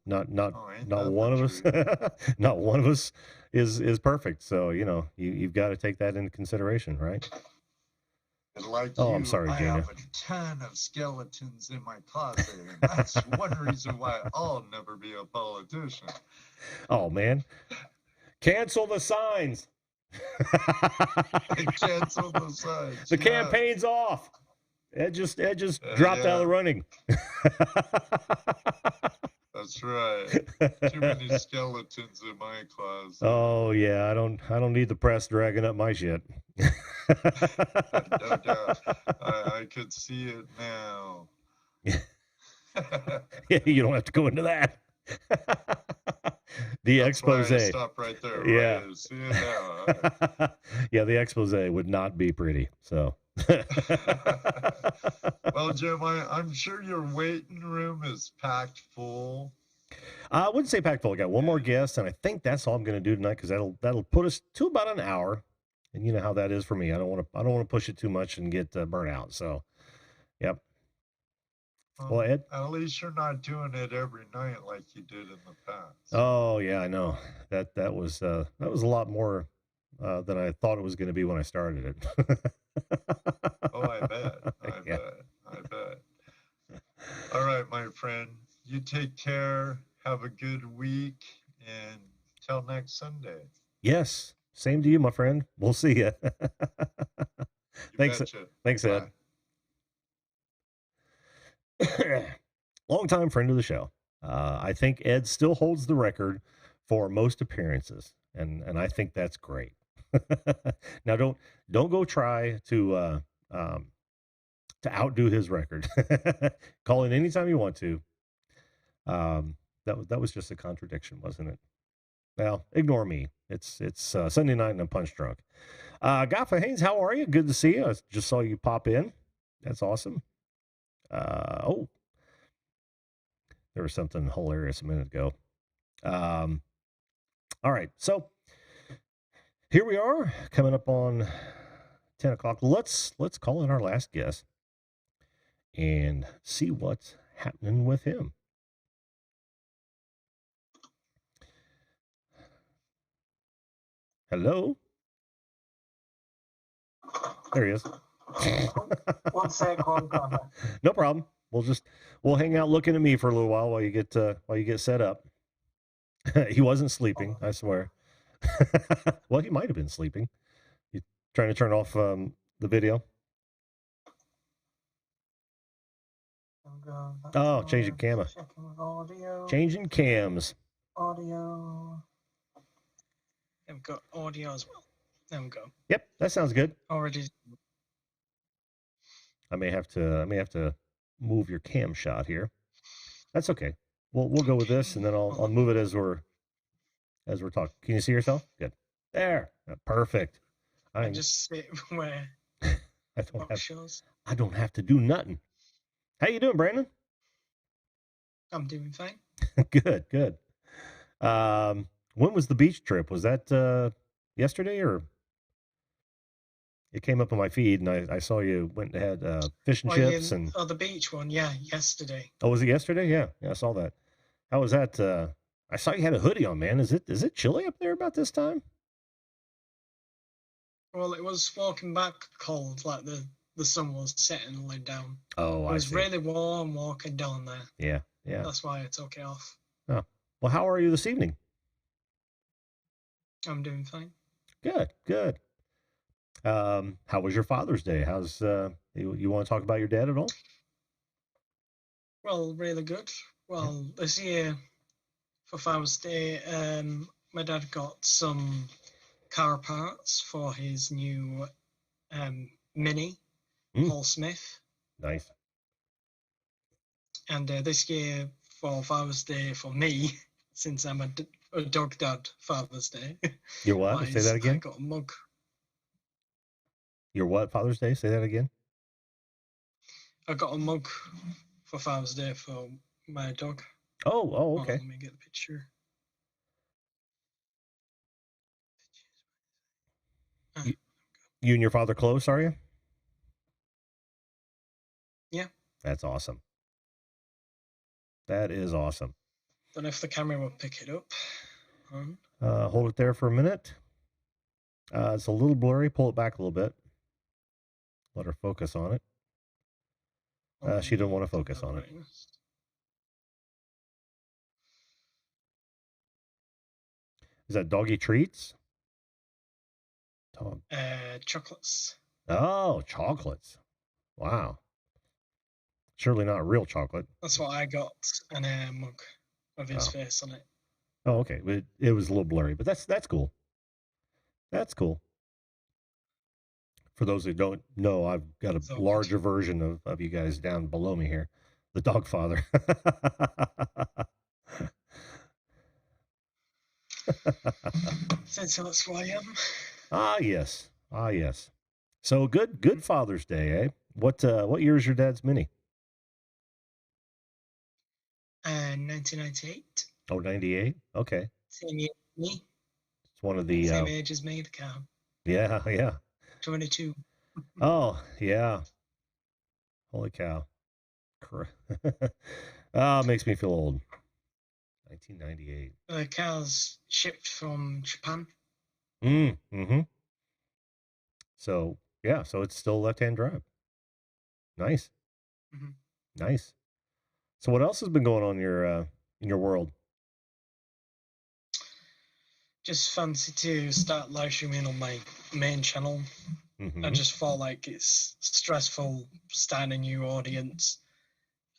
Not not oh, ain't not that the one of us, truth? not one of us is perfect. So you've got to take that into consideration, right? And like Oh, I'm you, sorry, I Gina. have a ton of skeletons in my closet, and that's one reason why I'll never be a politician. Oh man, cancel the signs. Cancel the signs. The Yeah. campaign's off. Ed just dropped out of the running. That's right. Too many skeletons in my closet. Oh yeah, I don't need the press dragging up my shit. No doubt. I could see it now. Yeah, you don't have to go into that. The That's why I expose. stop right there. Yeah. Right? See it now. Yeah, the expose would not be pretty. So. Well, Jim, I'm sure your waiting room is packed full. I wouldn't say packed full. I got one more guest, and I think that's all I'm going to do tonight because that'll put us to about an hour. And you know how that is for me. I don't want to push it too much and get burnt out. So, yep. Well, Ed, at least you're not doing it every night like you did in the past. Oh yeah, I know that was a lot more than I thought it was going to be when I started it. Oh, I bet. Yeah. I bet. All right, my friend. You take care. Have a good week. And till next Sunday. Yes. Same to you, my friend. We'll see you. Thanks. Betcha. Thanks, Ed. Longtime friend of the show. I think Ed still holds the record for most appearances, and I think that's great. Now, don't go try to outdo his record. Call in anytime you want to. That was just a contradiction, wasn't it? Well, ignore me. It's Sunday night and I'm punch drunk. Gaffa Haynes, how are you? Good to see you. I just saw you pop in. That's awesome. Oh, there was something hilarious a minute ago. All right, so here we are coming up on 10 o'clock. Let's call in our last guest and see what's happening with him. Hello? There he is. One sec, one comment. No problem. We'll hang out looking at me for a little while you get set up. He wasn't sleeping, I swear. Well, he might have been sleeping. You trying to turn off the video? Oh, changing camera. Changing cams. Audio. There we go. Audio as well. There we go. Yep, that sounds good. Already. I may have to move your cam shot here. That's okay. We'll go with this, and then I'll move it as we're talking. Can you see yourself? Good. There. Perfect. I just sit where I don't have to do nothing. How you doing, Brandon? I'm doing fine. Good. When was the beach trip? Was that yesterday, or it came up on my feed and I saw you went and had fish and chips and the beach one, yeah, yesterday. Oh, was it yesterday? Yeah, I saw that. How was that? I saw you had a hoodie on, man. Is it chilly up there about this time? Well, it was walking back cold, like the sun was setting and laid down. Oh, it was really warm walking down there. Yeah. That's why I took it off. Oh, well, how are you this evening? I'm doing fine. Good. How was your Father's Day? How's you want to talk about your dad at all? Well, really good. Well, this year for Father's Day, my dad got some car parts for his new Mini Paul Smith. Nice. And this year for Father's Day for me, since I'm a dog dad, Father's Day. Your what? Say that again. I got a mug. Your what? Father's Day? Say that again. I got a mug for Father's Day for my dog. Oh, okay. Let me get the picture. You and your father close, are you? Yeah. That's awesome. That is awesome. Don't know if the camera will pick it up. Hold it there for a minute. It's a little blurry. Pull it back a little bit. Let her focus on it. She didn't want to focus on it. Is that doggy treats? Chocolates. Oh, chocolates. Wow. Surely not real chocolate. That's what I got, and a mug with his face on it. Oh, okay. It was a little blurry, but that's cool. That's cool. For those who don't know, I've got a larger version of you guys down below me here. The dog father. So that's who I am. Ah, yes. So good Father's Day, eh? What year is your dad's Mini? 1998. Oh, 98? Okay. Same year as me. It's one of the, Same age as me, the cow. yeah, yeah. 22. Oh, yeah. Holy cow. Oh, it makes me feel old. 1998. The cow's shipped from Japan. Mm-hmm. So, yeah, so it's still left-hand drive. Nice. Mhm. Nice. So what else has been going on in your world? Just fancy to start live streaming on my main channel. Mm-hmm. I just felt like it's stressful starting a new audience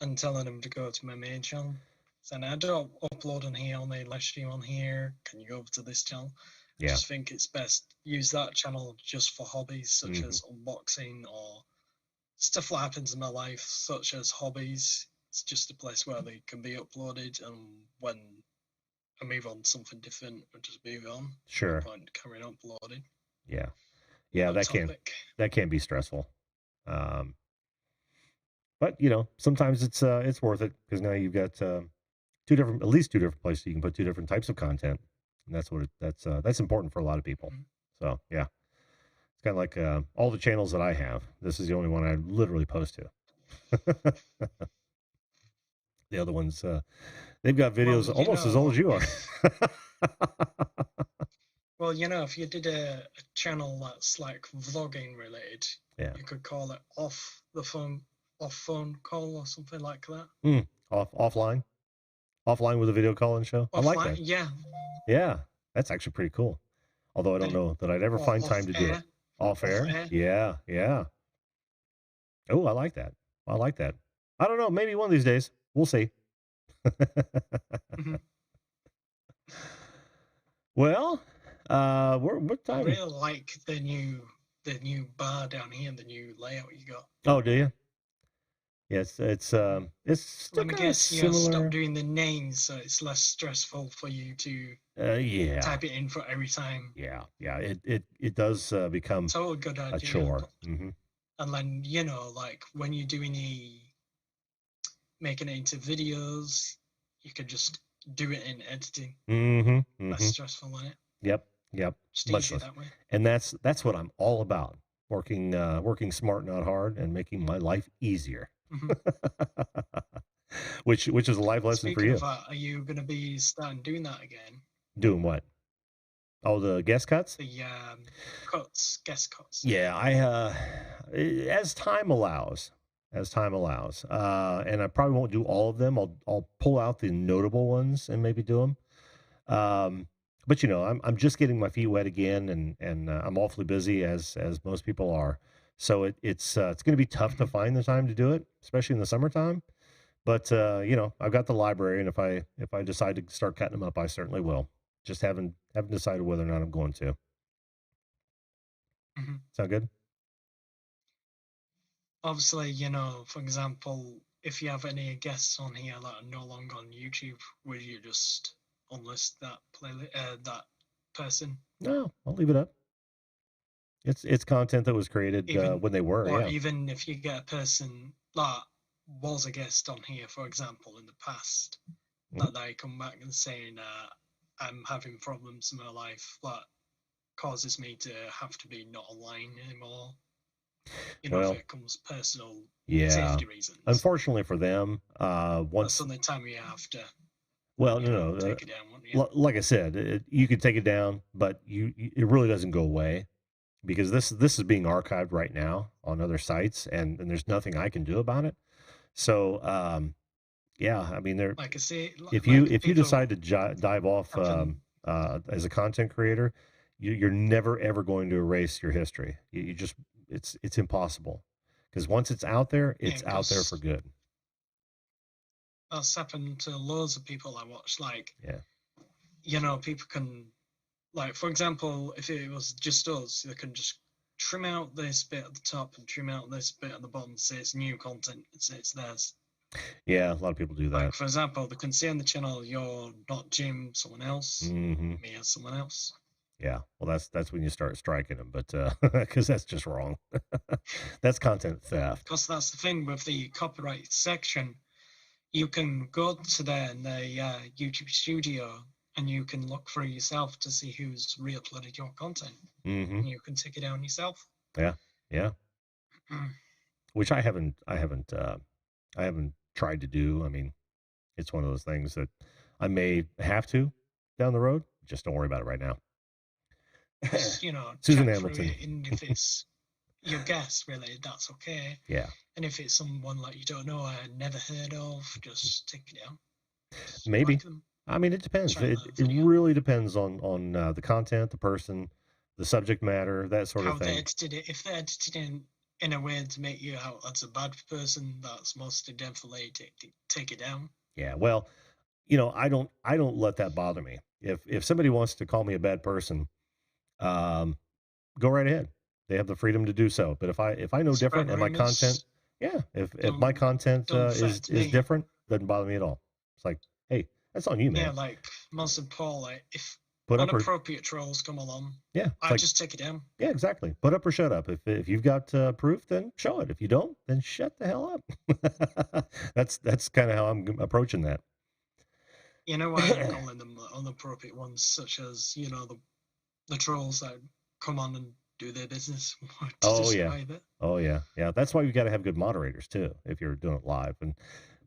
and telling them to go to my main channel. So I don't upload on here, on the live stream on here. Can you go over to this channel? Yeah. I just think it's best use that channel just for hobbies such Mhm. as unboxing or stuff that happens in my life, such as hobbies. It's just a place where they can be uploaded, and when I move on to something different, I just move on. Sure. No point carrying on uploading. Yeah. Yeah, that topic. can be stressful. But you know, sometimes it's worth it because now you've got at least two different places you can put two different types of content, and that's important for a lot of people. Mhm. So yeah, it's kind of like all the channels that I have. This is the only one I literally post to. The other ones, they've got videos Well, almost as old as you are. Well, if you did a channel that's like vlogging related, Yeah. you could call it off phone call or something like that. Offline with a video call and show. I like Offline, that. yeah. Yeah, that's actually pretty cool. Although I don't know that I'd ever Or find off time to do it. air. Off air? air. Yeah, yeah. Oh, I like that. I like that. I don't know. Maybe one of these days. We'll see. Mhm. Well, what I time? really like the new bar down here, the new layout you got. Oh, do you? Yes, it's still Let me kind of guess, you similar. stop doing the names, so it's less stressful for you to Yeah. type it in for every time. Yeah. It does become It's all a good idea. a chore. Mm-hmm. And then, like when you're doing making it into videos, you could just do it in editing. Mm-hmm. Less stressful on it. Yep. Just Much easier less. that way. And that's what I'm all about. Working smart, not hard, and making my life easier. Mhm. which is a life lesson for Speaking you. of that, are you going to be starting doing that again? Doing what? Oh, the guest cuts? The guest cuts. Yeah, as time allows, and I probably won't do all of them. I'll pull out the notable ones and maybe do them. But I'm just getting my feet wet again, and I'm awfully busy as most people are. So it's going to be tough to find the time to do it, especially in the summertime. But I've got the library, and if I decide to start cutting them up, I certainly will. Just haven't decided whether or not I'm going to. Mhm. Sound good? Obviously, for example, if you have any guests on here that are no longer on YouTube, would you just unlist that that person? No, I'll leave it up. It's content that was created when they were. Or Yeah. even if you get a person that was a guest on here, for example, in the past, that they come back and saying, I'm having problems in my life that causes me to have to be not online anymore. Well, if it comes personal yeah. safety reasons. Unfortunately for them, That's once the time you have to well, no, take it down. wouldn't you? like I said, you could take it down, but it really doesn't go away because this is being archived right now on other sites, and there's nothing I can do about it. So, yeah, I mean, Like I say, if you decide to dive off having- as a content creator, you're never ever going to erase your history. You just it's impossible because once it's out there, it's out there for good. That's happened to loads of people I watch. Like, yeah, people can, like, for example, if it was just us, they can just trim out this bit at the top and trim out this bit at the bottom, say it's new content, and say it's theirs. Yeah, a lot of people do that. Like, for example, they can say on the channel, you're not Jim, someone else, Mm-hmm. me as someone else. Yeah, well, that's when you start striking them, but because that's just wrong. That's content theft. Because that's the thing with the copyright section. you can go to their YouTube studio and you can look for yourself to see who's re-uploaded your content. Mm-hmm. And you can take it down yourself. Yeah. Which I haven't tried to do. I mean, it's one of those things that I may have to down the road. Just don't worry about it right now. Just, Susan check Hamilton. through it, and if it's your guess, really, that's okay. Yeah. And if it's someone like you don't know, I never heard of, just take it down. Just Maybe. like them. I mean, it depends. It really depends on the content, the person, the subject matter, that sort of thing. How they edited it. If they edited it in a way to make you out as a bad person, that's mostly definitely take it down. Yeah. Well, I don't let that bother me. If somebody wants to call me a bad person, go right ahead. They have the freedom to do so. But if I know different and my content, if my content is different, doesn't bother me at all. It's like, hey, that's on you, man. Yeah, like Monster Paul, like if inappropriate trolls come along, I just take it down. Yeah, exactly. Put up or shut up. If you've got proof, then show it. If you don't, then shut the hell up. That's kind of how I'm approaching that. You know why I'm calling them inappropriate ones, such as the trolls that come on and do their business. Oh yeah. That's why you got to have good moderators too if you're doing it live, and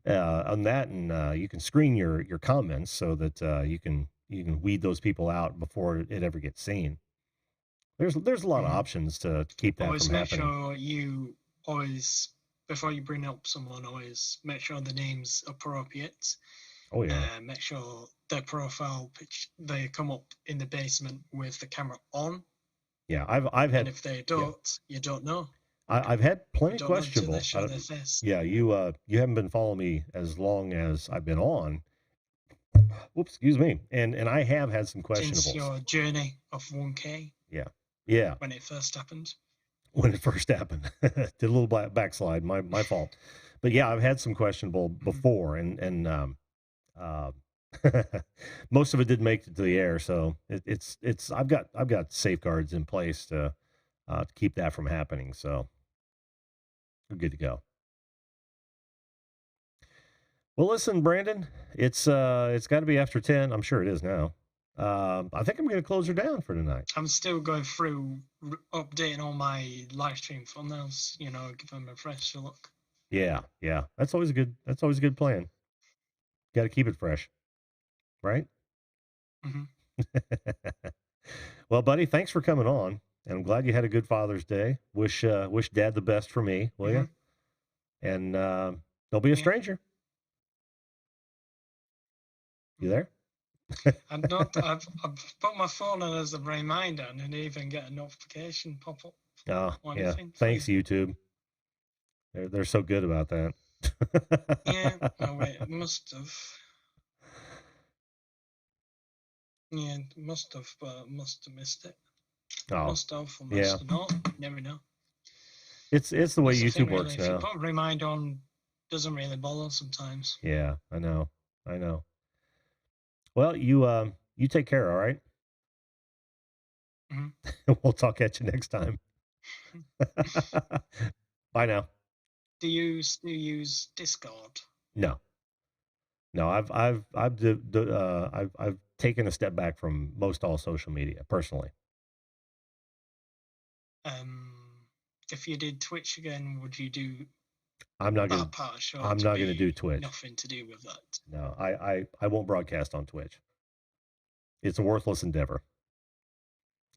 on that, and you can screen your comments so that you can weed those people out before it ever gets seen. There's a lot of options to keep that from happening. Always make sure you always, before you bring up someone, always make sure the name's appropriate. Oh yeah. Make sure their profile picture, they come up in the basement with the camera on. Yeah, I've had. And if they don't, you don't know. I've had plenty questionable. Yeah, you haven't been following me as long as I've been on. Whoops, excuse me. And I have had some questionables. Since your journey of 1K. Yeah. When it first happened. Did a little backslide. My fault. But yeah, I've had some questionable before, and most of it didn't make it to the air. So it's I've got safeguards in place to keep that from happening. So we're good to go. Well, listen, Brandon, it's got to be after 10. I'm sure it is now. I think I'm going to close her down for tonight. I'm still going through updating all my live stream thumbnails. Give them a fresh look. Yeah. That's always a good plan. Got to keep it fresh, right? Mm-hmm. Well, buddy, thanks for coming on, and I'm glad you had a good Father's Day. Wish Dad the best for me, will you? And don't be a stranger. You there? I'm not. I've put my phone on as a reminder, and I didn't even get a notification pop up. Oh, yeah. Thanks, YouTube. They're so good about that. Yeah. Oh wait, it must have. Yeah, must have, but must have missed it. Oh, must have, or must have not. Never know. It's the way YouTube works now. If you put a reminder on, doesn't really bother sometimes. Yeah, I know. Well, you take care, all right? Mm-hmm. We'll talk at you next time. Bye now. Do you still use Discord? No. I've taken a step back from most all social media personally. If you did Twitch again, would you do? I'm not going to do Twitch. Nothing to do with that. No, I won't broadcast on Twitch. It's a worthless endeavor.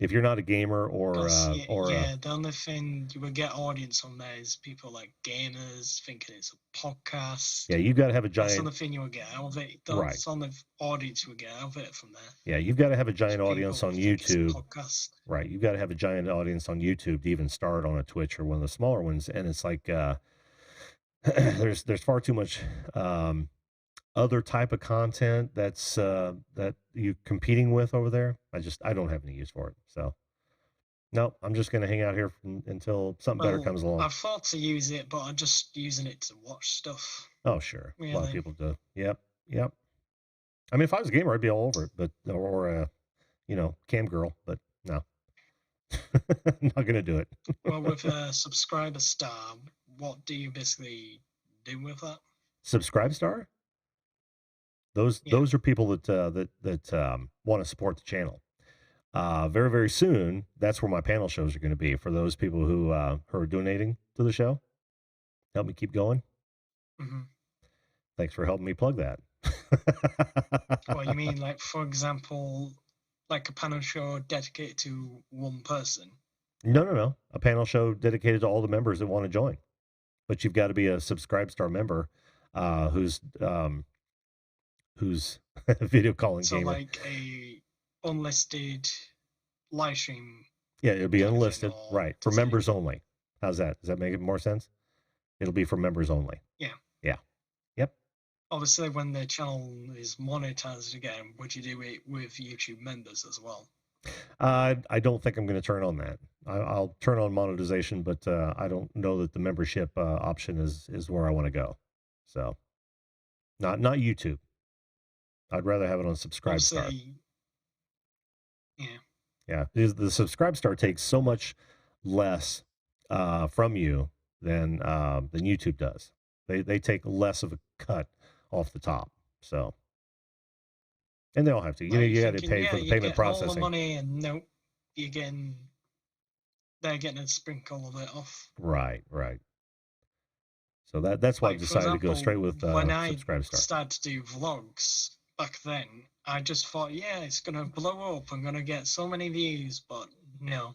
If you're not a gamer the only thing you will get audience on there is people like gamers thinking it's a podcast. Yeah, you've got to have a giant. That's the only thing you will get out of it. That's on the audience you will get out of it from there. Yeah, you've got to have a giant audience on YouTube. Right, you've got to have a giant audience on YouTube to even start on a Twitch or one of the smaller ones. And it's like there's far too much other type of content that's that you're competing with over there. I don't have any use for it. So no, I'm just going to hang out here until something better comes along. I've thought to use it, but I'm just using it to watch stuff. Oh, sure. Really? A lot of people do. Yep. I mean, if I was a gamer, I'd be all over it, but or cam girl, but no. I'm not going to do it. Well, with a subscriber star, what do you basically do with that? Subscribe star? Those are people that want to support the channel. Very, very soon, that's where my panel shows are going to be for those people who are donating to the show. Help me keep going. Mm-hmm. Thanks for helping me plug that. Well, you mean like, for example, like a panel show dedicated to one person? No. A panel show dedicated to all the members that want to join. But you've got to be a Subscribe Star member who's video calling So gamer. like a unlisted live stream. Yeah, it'll be kind of unlisted, thing, or right? For does it- members only. How's that? Does that make it more sense? It'll be for members only. Yeah. Yeah. Yep. Obviously, when the channel is monetized again, would you do it with YouTube members as well? I don't think I'm going to turn on that. I'll turn on monetization, but I don't know that the membership option is where I want to go. So, not YouTube. I'd rather have it on Subscribe Star. Obviously, yeah. Yeah, the Subscribe Star takes so much less from you than YouTube does. They take less of a cut off the top. So, and they all have to. You got to pay for the payment processing. All the money, and no, they're getting a sprinkle of it off. Right. So that's why I decided to go straight with when I Subscribe Star. started to do vlogs back then, I just thought, yeah, it's gonna blow up. I'm gonna get so many views, but no.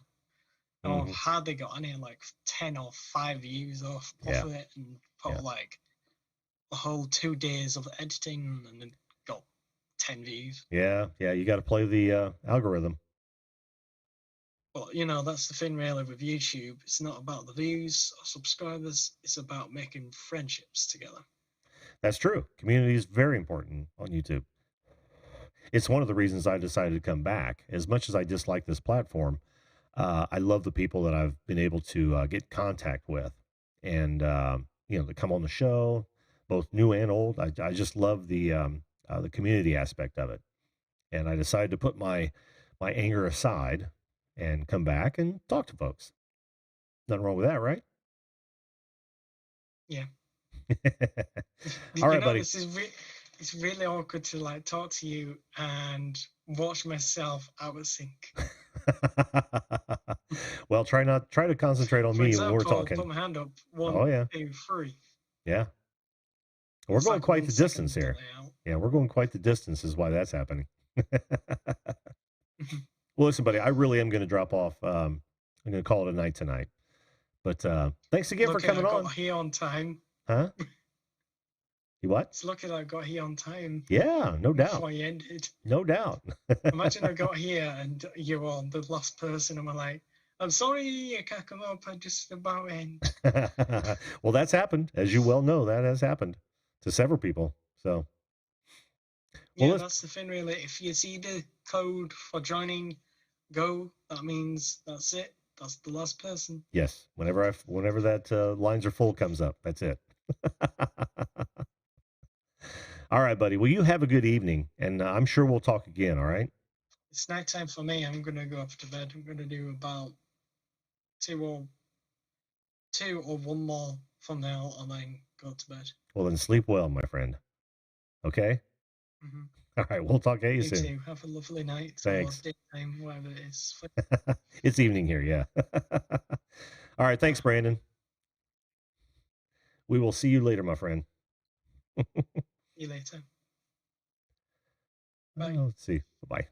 I've hardly got any, like 10 or 5 views off of it, and put like a whole 2 days of editing, and then got 10 views. Yeah, you got to play the algorithm. But that's the thing really with YouTube. It's not about the views or subscribers. It's about making friendships together. That's true. Community is very important on YouTube. It's one of the reasons I decided to come back. As much as I dislike this platform, I love the people that I've been able to get contact with, and to come on the show, both new and old. I just love the community aspect of it, and I decided to put my anger aside and come back and talk to folks. Nothing wrong with that, right? Yeah. All right, buddy. It's really awkward to like talk to you and watch myself out of sync. Well, try to concentrate on me when we're talking. Put my hand up. 1, 2, 3. Yeah. We're going quite the distance here. Yeah, we're going quite the distance is why that's happening. Well, listen, buddy, I really am going to drop off. I'm going to call it a night tonight. But thanks again for coming on. Got here on time. Huh? You what? It's lucky I got here on time. Yeah, no doubt. Before you ended. No doubt. Imagine I got here and you were the last person, and I'm like, I'm sorry, I can't come up. I just about end. Well, that's happened. As you well know, that has happened to several people. So. Well, that's the thing, really. If you see the code for joining, go. That means that's it. That's the last person. Yes. Whenever that lines are full comes up, that's it. All right, buddy. Well, you have a good evening, and I'm sure we'll talk again. All right. It's night time for me. I'm gonna go off to bed. I'm gonna do about two or one more from now, and then go to bed. Well, then sleep well, my friend. Okay. Mm-hmm. All right. We'll talk to you soon. Too. Have a lovely night. Thanks. Or daytime, whatever it is. It's evening here. Yeah. All right. Thanks, Brandon. We will see you later, my friend. See you later. Bye. Let's see. Bye.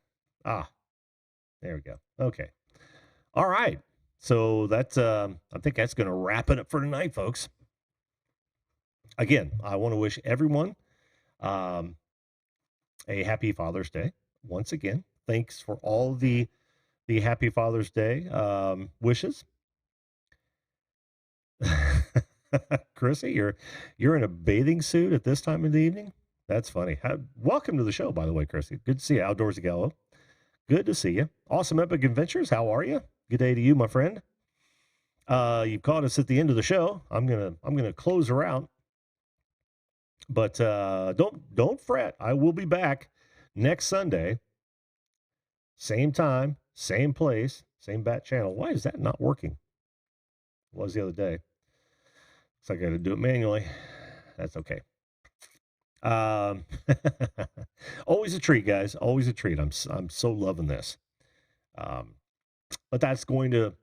There we go. Okay. All right. So that's, I think that's going to wrap it up for tonight, folks. Again, I want to wish everyone a happy Father's Day. Once again, thanks for all the happy Father's Day wishes. Chrissy, you're in a bathing suit at this time of the evening? That's funny. Welcome to the show, by the way, Chrissy. Good to see you. Outdoorsy Gallo. Good to see you. Awesome Epic Adventures. How are you? Good day to you, my friend. You've caught us at the end of the show. I'm gonna close her out. But don't fret. I will be back next Sunday. Same time, same place, same bat channel. Why is that not working? It was the other day. Looks like I got to do it manually. That's okay. Um, always a treat, guys. Always a treat. I'm so loving this. Um, but that's going to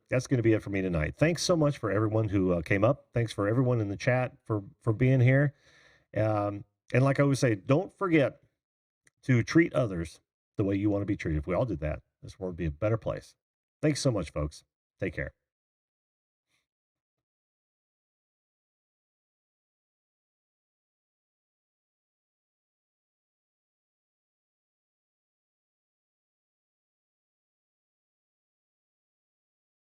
be it for me tonight. Thanks so much for everyone who came up. Thanks for everyone in the chat for being here. And like I always say, don't forget to treat others the way you want to be treated. If we all did that, this world would be a better place. Thanks so much, folks. Take care.